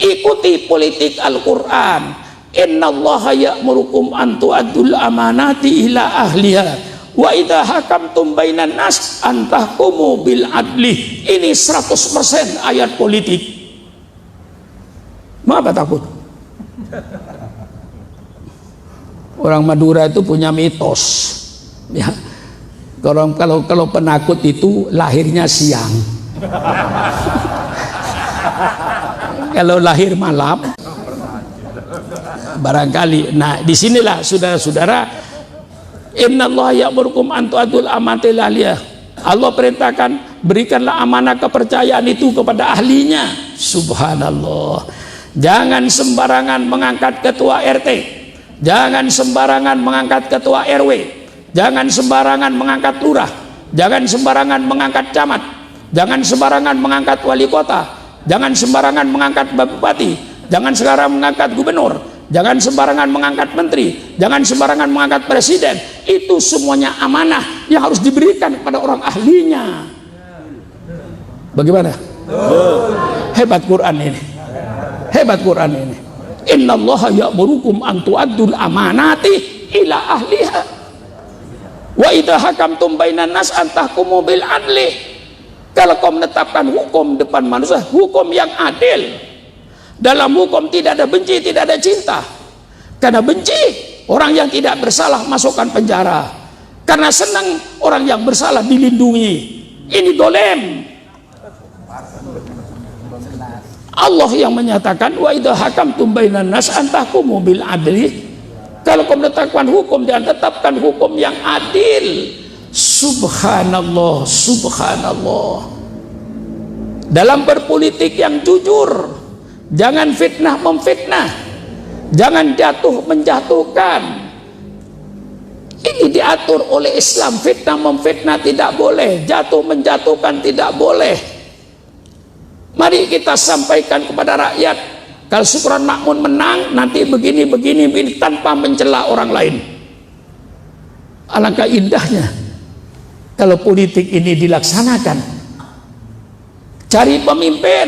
Ikuti politik Al-Quran. Innallaha ya'murukum an tu'addul amanati ila ahliha wa idza hakamtum bainan nas an tahkumu bil adli. Ini 100% ayat politik. Mengapa takut? Orang Madura itu punya mitos, ya. Kalau penakut itu lahirnya siang. Kalau lahir malam, barangkali. Nah, disinilah saudara-saudara, innallaha ya'murukum an tu'addul amanati ila ahliha. Allah perintahkan, berikanlah amanah kepercayaan itu kepada ahlinya. Subhanallah. Jangan sembarangan mengangkat ketua RT. Jangan sembarangan mengangkat ketua RW. Jangan sembarangan mengangkat lurah. Jangan sembarangan mengangkat camat. Jangan sembarangan mengangkat wali kota. Jangan sembarangan mengangkat bupati. Jangan sembarangan mengangkat gubernur. Jangan sembarangan mengangkat menteri. Jangan sembarangan mengangkat presiden. Itu semuanya amanah yang harus diberikan kepada orang ahlinya. Bagaimana? Hebat Quran ini. Hebat Quran ini. Innallaha ya'murukum an tu'addul amanati ila ahliha wa idza hakamtum bainan nas an tahkumu bil adli. Kalau kau menetapkan hukum depan manusia, hukum yang adil. Dalam hukum tidak ada benci, tidak ada cinta. Karena benci, orang yang tidak bersalah masukkan penjara. Karena senang, orang yang bersalah dilindungi. Ini dolem. Allah yang menyatakan wa idza hakamtum bainan nas an tahkumu bil adli. Kalau kau menetapkan hukum, dan tetapkan hukum yang adil. Subhanallah, subhanallah. Dalam berpolitik yang jujur, jangan fitnah memfitnah, jangan jatuh menjatuhkan. Ini diatur oleh Islam. Fitnah memfitnah tidak boleh, jatuh menjatuhkan tidak boleh. Mari kita sampaikan kepada rakyat, kalau Supran Makmun menang nanti begini tanpa mencela orang lain. Alangkah indahnya kalau politik ini dilaksanakan. Cari pemimpin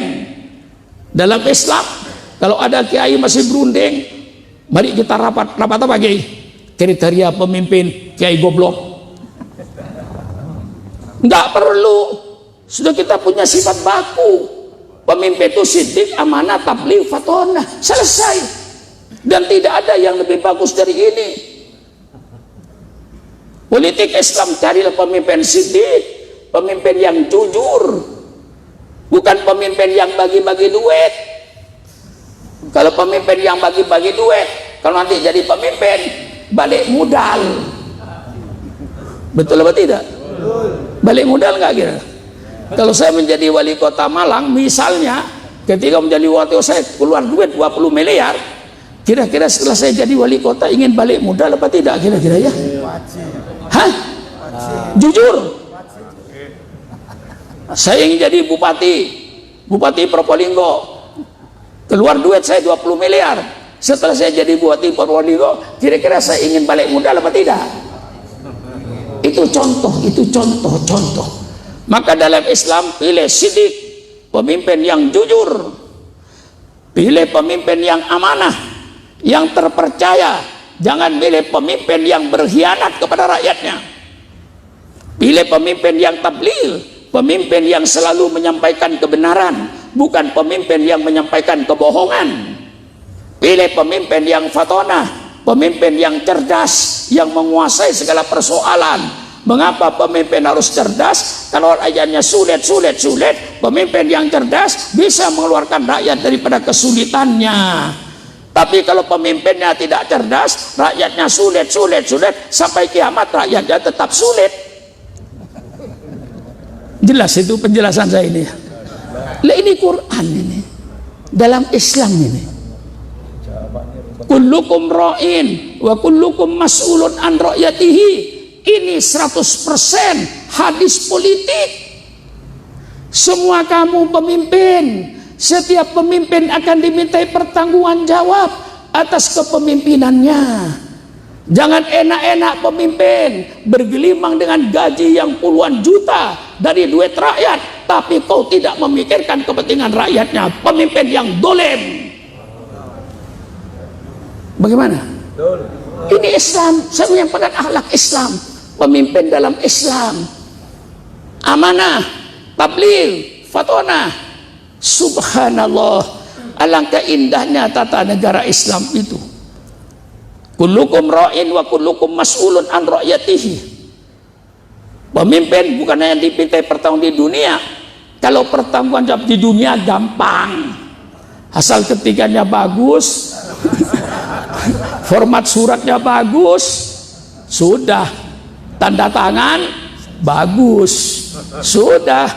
dalam Islam. Kalau ada kiai masih berunding, mari kita rapat apa kiai? Kriteria pemimpin kiai goblok. Enggak perlu, sudah kita punya sifat baku. Pemimpin itu siddiq, amanah, tabligh, fatonah, selesai. Dan tidak ada yang lebih bagus dari ini. Politik Islam, carilah pemimpin siddiq, pemimpin yang jujur, bukan pemimpin yang bagi-bagi duit. Kalau pemimpin yang bagi-bagi duit, kalau nanti jadi pemimpin balik modal. Betul apa tidak? Balik modal nggak kira? Kalau saya menjadi wali kota Malang misalnya, ketika menjadi wali kota saya keluar duit 20 miliar, kira-kira setelah saya jadi wali kota ingin balik modal apa tidak kira-kira ya? Hah? Jujur, saya ingin jadi bupati Probolinggo, keluar duit saya 20 miliar, setelah saya jadi bupati Probolinggo, kira-kira saya ingin balik modal apa tidak? Itu contoh. Maka dalam Islam pilih siddiq, pemimpin yang jujur, pilih pemimpin yang amanah, yang terpercaya. Jangan pilih pemimpin yang berkhianat kepada rakyatnya. Pilih pemimpin yang tabligh, pemimpin yang selalu menyampaikan kebenaran, bukan pemimpin yang menyampaikan kebohongan. Pilih pemimpin yang fatonah, pemimpin yang cerdas, yang menguasai segala persoalan. Mengapa pemimpin harus cerdas? Kalau rakyatnya sulit, pemimpin yang cerdas bisa mengeluarkan rakyat daripada kesulitannya. Tapi kalau pemimpinnya tidak cerdas, rakyatnya sulit, sampai kiamat rakyatnya tetap sulit. Jelas itu penjelasan saya ini. Lah ini Quran ini, dalam Islam ini. Kullukum ra'in wa kullukum mas'ulun an ra'yatihi. Ini ini 100% hadis politik. Semua kamu pemimpin, setiap pemimpin akan dimintai pertanggungan jawab atas kepemimpinannya. Jangan enak-enak pemimpin bergelimang dengan gaji yang puluhan juta dari duit rakyat, tapi kau tidak memikirkan kepentingan rakyatnya. Pemimpin yang dolim. Bagaimana? Ini Islam. Saya menyampaikan akhlak Islam, pemimpin dalam Islam. Amanah, tabligh, fatona. Subhanallah, alangkah indahnya tata negara Islam itu. Kullukum ra'in wa kullukum mas'ulun an ra'yatihi. Pemimpin bukan hanya dipintai pertanggung di dunia. Kalau pertanggungan jawab di dunia gampang, asal ketikanya bagus, format suratnya bagus, sudah, tanda tangan bagus, sudah,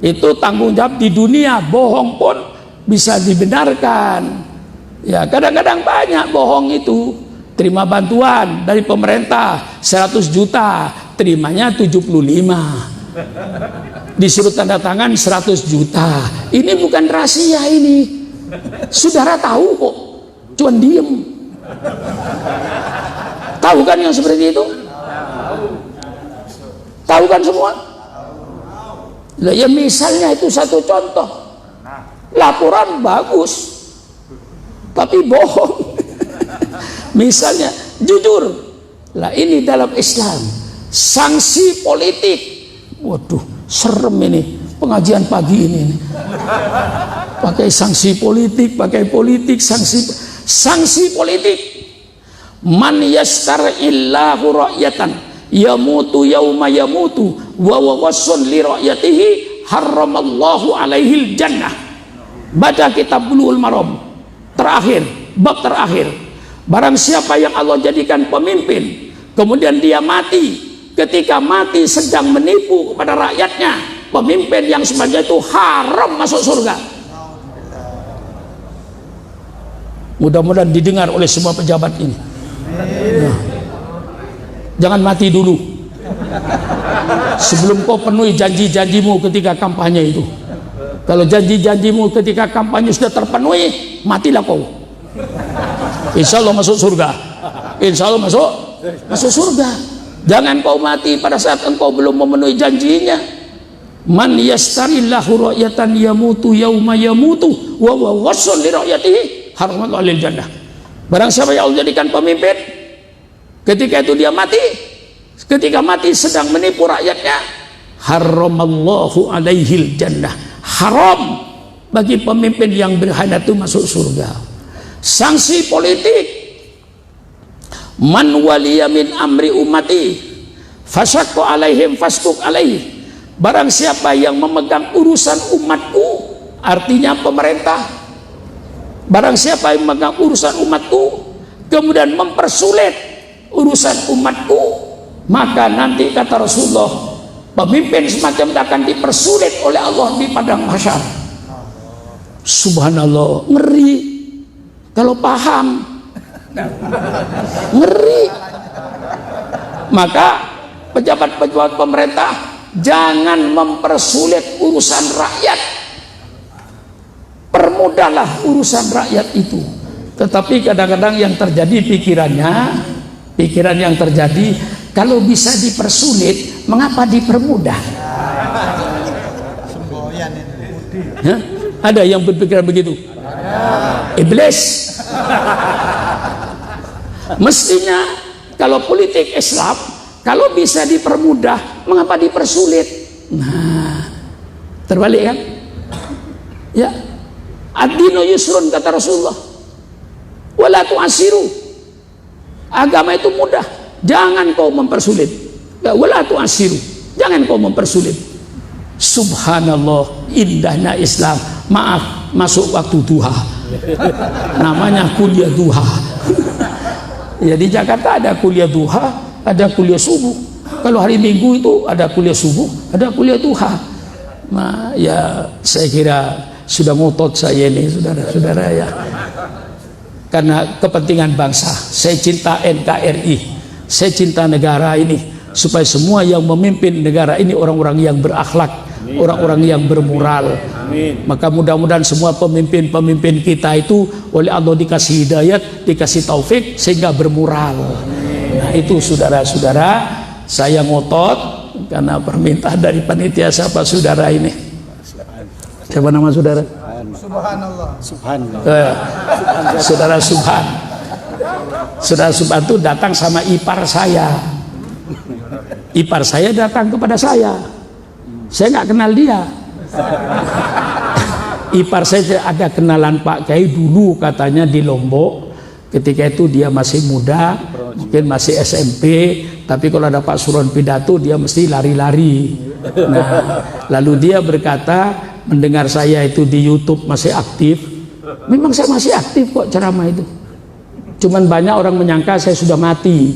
itu tanggung jawab di dunia. Bohong pun bisa dibenarkan. Ya, kadang-kadang banyak bohong itu. Terima bantuan dari pemerintah 100 juta, terimanya 75. Disuruh tanda tangan 100 juta. Ini bukan rahasia ini. Saudara tahu kok, cuman diem. Tahu kan yang seperti itu? Tahu kan semua? Ya misalnya itu satu contoh. Laporan bagus, tapi bohong. Misalnya jujur. Lah ini dalam Islam sanksi politik. Waduh, serem ini pengajian pagi ini. Pakai sanksi politik, sanksi politik. Man yastar'illahu ra'yatan yamutu yauma yamutu wa wasun li ra'yatihi harramallahu alaihil jannah. Baca kitab Bulughul Maram terakhir, bab terakhir. Barang siapa yang Allah jadikan pemimpin, kemudian dia mati, ketika mati sedang menipu kepada rakyatnya, pemimpin yang semacam itu haram masuk surga. Mudah-mudahan didengar oleh semua pejabat ini. Nah, jangan mati dulu sebelum kau penuhi janji-janjimu ketika kampanye itu. Kalau janji-janjimu ketika kampanye sudah terpenuhi, matilah kau. Insya Allah masuk surga. Insya Allah masuk surga. Jangan kau mati pada saat engkau belum memenuhi janjinya. Man yastarillahu ra'yatan yamutu yauma yamutu wa wasun li ra'yatihi harramallahu alil jannah. Barang siapa yang Allah jadikan pemimpin, ketika itu dia mati, ketika mati sedang menipu rakyatnya, harramallahu alaihil jannah. Haram bagi pemimpin yang berkhianat itu masuk surga. Sanksi politik. Man waliya min amri ummati fasyaqqa alaihim fasquq alaihi. Barang siapa yang memegang urusan umatku, artinya pemerintah. Barang siapa yang memegang urusan umatku kemudian mempersulit urusan umatku, maka nanti kata Rasulullah, pemimpin semacam itu akan dipersulit oleh Allah di padang mahsyar. Subhanallah, ngeri. Kalau paham, ngeri. Maka pejabat-pejabat pemerintah jangan mempersulit urusan rakyat. Permudahlah urusan rakyat itu. Tetapi kadang-kadang yang terjadi pikiran yang terjadi, kalau bisa dipersulit, mengapa dipermudah? Hah? Ada yang berpikiran begitu? Iblis. Mestinya kalau politik Islam, kalau bisa dipermudah, mengapa dipersulit? Nah, terbalik kan? Ya, ad-dinu yusrun kata Rasulullah. Wala tu'asiru. Agama itu mudah, jangan kau mempersulit. Ya, wala tu'asiru. Jangan kau mempersulit. Subhanallah, indahnya Islam. Maaf, masuk waktu duha. Namanya kuliah duha. Ya, di Jakarta ada kuliah duha, ada kuliah subuh. Kalau hari Minggu itu ada kuliah subuh, ada kuliah duha. Nah, ya saya kira sudah ngotot saya ini, saudara-saudara ya. Karena kepentingan bangsa, saya cinta NKRI, saya cinta negara ini. supaya semua yang memimpin negara ini orang-orang yang berakhlak, orang-orang yang bermoral. Maka mudah-mudahan semua pemimpin-pemimpin kita itu oleh Allah dikasih hidayat, dikasih taufik sehingga bermoral. Nah itu saudara-saudara, saya ngotot karena permintaan dari panitia. Siapa saudara ini? Siapa nama saudara? Subhanallah. Saudara Subhan. Saudara Subhan itu datang sama ipar saya. Ipar saya datang kepada saya nggak kenal dia. Ipar saya ada kenalan Pak Kiai dulu katanya di Lombok. Ketika itu dia masih muda, mungkin masih SMP, tapi kalau ada Pak Suron pidato dia mesti lari-lari. Nah, lalu dia berkata, mendengar saya itu di YouTube masih aktif. Memang saya masih aktif kok ceramah itu. Cuman banyak orang menyangka saya sudah mati.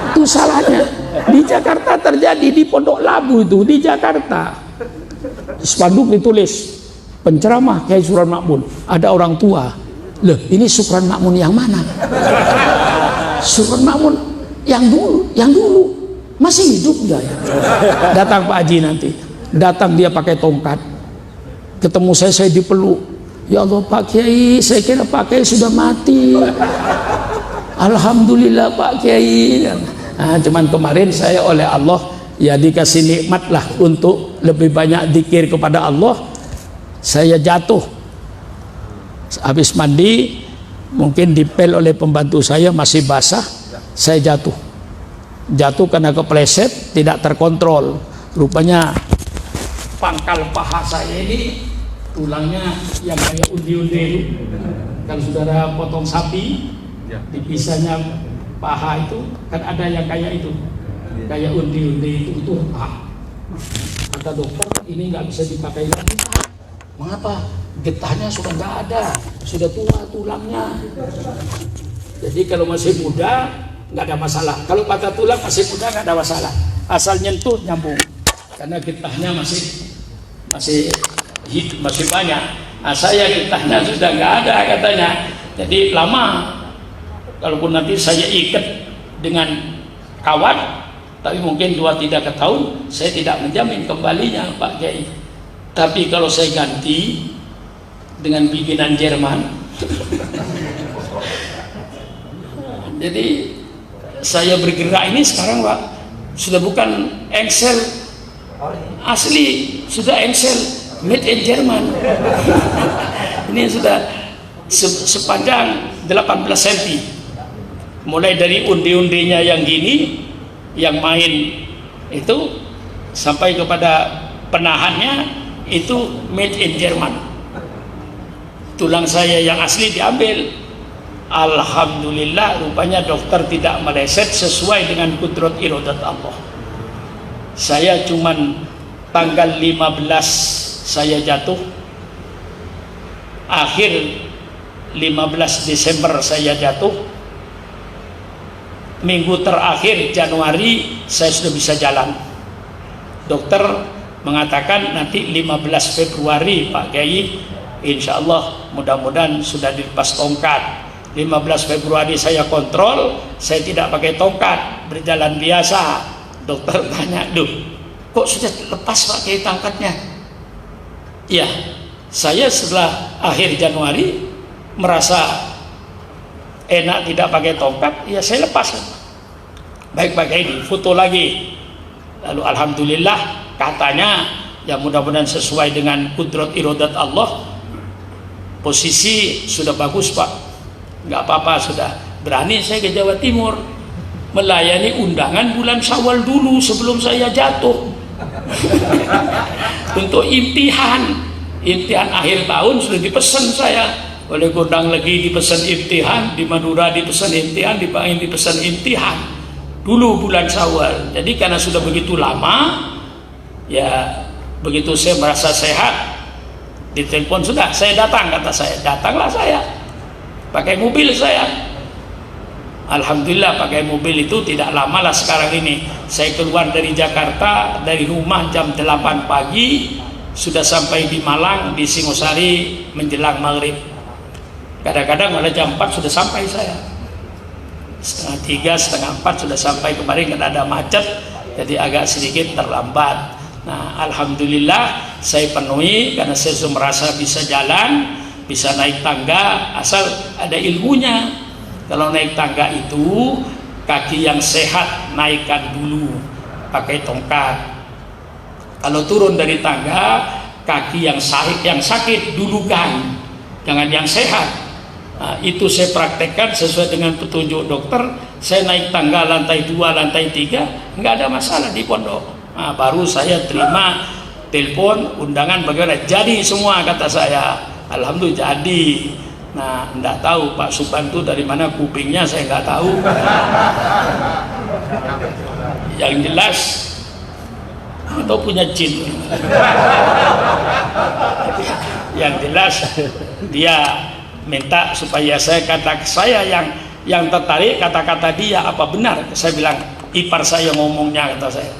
Itu salahnya. Di Jakarta terjadi, di Pondok Labu itu, di Jakarta. Spanduk ditulis, penceramah Kiai Supran Makmun. Ada orang tua. Loh, ini Supran Makmun yang mana? Supran Makmun yang dulu. Masih hidup dia ya? Datang Pak Haji nanti. Datang dia pakai tongkat. Ketemu saya dipeluk. Ya Allah Pak Kiai, saya kira Pak Kiai sudah mati. Alhamdulillah Pak Kiai. Nah, cuman kemarin saya oleh Allah ya dikasih nikmat lah untuk lebih banyak zikir kepada Allah. Saya jatuh habis mandi, mungkin dipel oleh pembantu saya masih basah, saya jatuh karena kepleset, tidak terkontrol. Rupanya pangkal paha saya ini tulangnya yang kayak undi-undi itu. Kalau saudara potong sapi, dipisahnya paha itu kan ada yang kayak itu, kayak undi-undi itu retak. Kata dokter ini nggak bisa dipakai lagi. Mengapa? Getahnya sudah nggak ada, sudah tua tulangnya. Jadi kalau masih muda nggak ada masalah. Kalau patah tulang masih muda nggak ada masalah. Asal nyentuh nyambung. Karena getahnya masih banyak. Nah, saya getahnya sudah nggak ada katanya. Jadi lama. Kalaupun nanti saya ikat dengan kawat, tapi mungkin 2-3 tahun, saya tidak menjamin kembalinya Pak Kiai. Tapi kalau saya ganti dengan bikinan Jerman, jadi saya bergerak ini sekarang Pak, sudah bukan engsel asli, sudah engsel made in Jerman. Ini sudah sepanjang 18 cm. Mulai dari undi-undinya yang gini, yang main itu, sampai kepada penahannya itu made in Jerman. Tulang saya yang asli diambil. Alhamdulillah, rupanya dokter tidak meleset sesuai dengan kudrat iradat Allah. Saya cuman tanggal 15 saya jatuh, akhir 15 Desember saya jatuh. Minggu terakhir Januari saya sudah bisa jalan. Dokter mengatakan nanti 15 Februari Pak Kiai, insya Allah mudah-mudahan sudah dilepas tongkat. 15 Februari saya kontrol, saya tidak pakai tongkat, berjalan biasa. Dokter tanya, duh kok sudah lepas Pak Kiai tongkatnya? Ya, saya setelah akhir Januari merasa enak tidak pakai tongkat, ya saya lepas. Baik Pak Kiai, foto lagi. Lalu alhamdulillah katanya ya mudah-mudahan sesuai dengan kudrat iradat Allah, posisi sudah bagus Pak, nggak apa-apa, sudah berani saya ke Jawa Timur melayani undangan bulan Syawal dulu sebelum saya jatuh. Untuk imtihan akhir tahun sudah dipesan saya oleh Gondang lagi, dipesan imtihan, di Madura dipesan imtihan, di Bangin dipesan imtihan dulu bulan Syawal. Jadi karena sudah begitu lama, ya begitu saya merasa sehat, ditelepon sudah, saya datang, kata saya. Datanglah saya pakai mobil saya. Alhamdulillah pakai mobil itu tidak lama lah sekarang ini. Saya keluar dari Jakarta, dari rumah jam 8 pagi, sudah sampai di Malang, di Singosari menjelang maghrib. Kadang-kadang pada jam 4 sudah sampai saya. setengah 3, setengah 4 sudah sampai kemarin karena ada macet, jadi agak sedikit terlambat. Nah, alhamdulillah saya penuhi karena saya sudah merasa bisa jalan, bisa naik tangga asal ada ilmunya. Kalau naik tangga itu kaki yang sehat naikkan dulu pakai tongkat. Kalau turun dari tangga kaki yang sakit dulukan, jangan yang sehat. Nah, itu saya praktekkan sesuai dengan petunjuk dokter. Saya naik tangga lantai 2, lantai 3 nggak ada masalah di pondok. Nah, baru saya terima telepon undangan bagaimana, jadi semua kata saya. Alhamdulillah jadi. Nah, enggak tahu Pak Subantu dari mana kupingnya, saya enggak tahu. Yang jelas atau punya jin. Yang jelas dia minta supaya saya yang tertarik kata-kata dia apa benar. Saya bilang ipar saya ngomongnya, kata saya.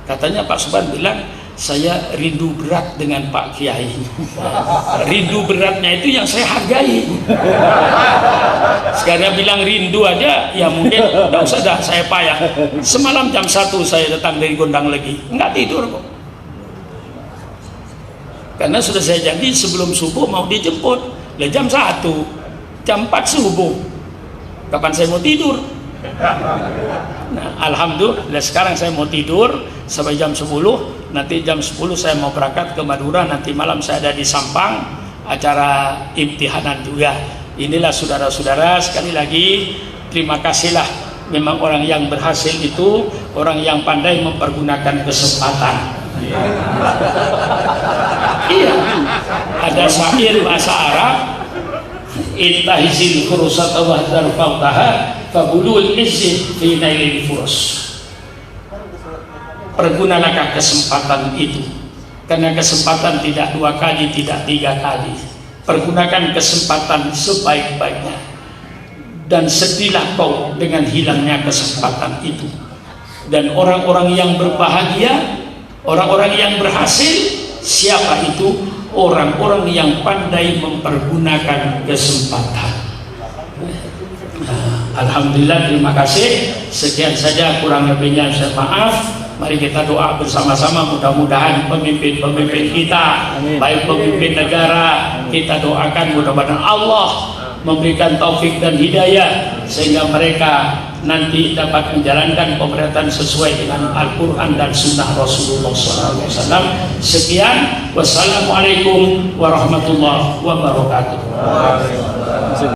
Katanya Pak Suban bilang saya rindu berat dengan Pak Kiai. Rindu beratnya itu yang saya hargai. Sekarang bilang rindu aja, ya mungkin tidak usah dah saya payah. Semalam jam 1 saya datang dari Gondang lagi, nggak tidur kok. Karena sudah saya janji sebelum subuh mau dijemput. Jam 1, jam 4 subuh. Kapan saya mau tidur? Nah, alhamdulillah sekarang saya mau tidur sampai jam 10. Nanti jam 10 saya mau berangkat ke Madura. Nanti malam saya ada di Sampang, acara imtihanan juga. Inilah saudara-saudara, sekali lagi terima kasihlah. Memang orang yang berhasil itu orang yang pandai mempergunakan kesempatan. Iya, ada syair bahasa Arab, intahizil fursata wa dzarfautaha fabulul izzi fi nailil furs. Pergunalah kesempatan itu, karena kesempatan tidak 2 kali, tidak 3 kali. Pergunakan kesempatan sebaik-baiknya, dan sedihlah kau dengan hilangnya kesempatan itu. Dan orang-orang yang berbahagia, orang-orang yang berhasil, siapa itu? Orang-orang yang pandai mempergunakan kesempatan. Alhamdulillah, terima kasih. Sekian saja, kurang lebihnya saya maaf. Mari kita doa bersama-sama, mudah-mudahan pemimpin-pemimpin kita, baik pemimpin negara, kita doakan mudah-mudahan Allah memberikan taufik dan hidayah sehingga mereka nanti dapat menjalankan pemerintahan sesuai dengan Al-Quran dan Sunnah Rasulullah SAW. Sekian, wassalamualaikum warahmatullahi wabarakatuh.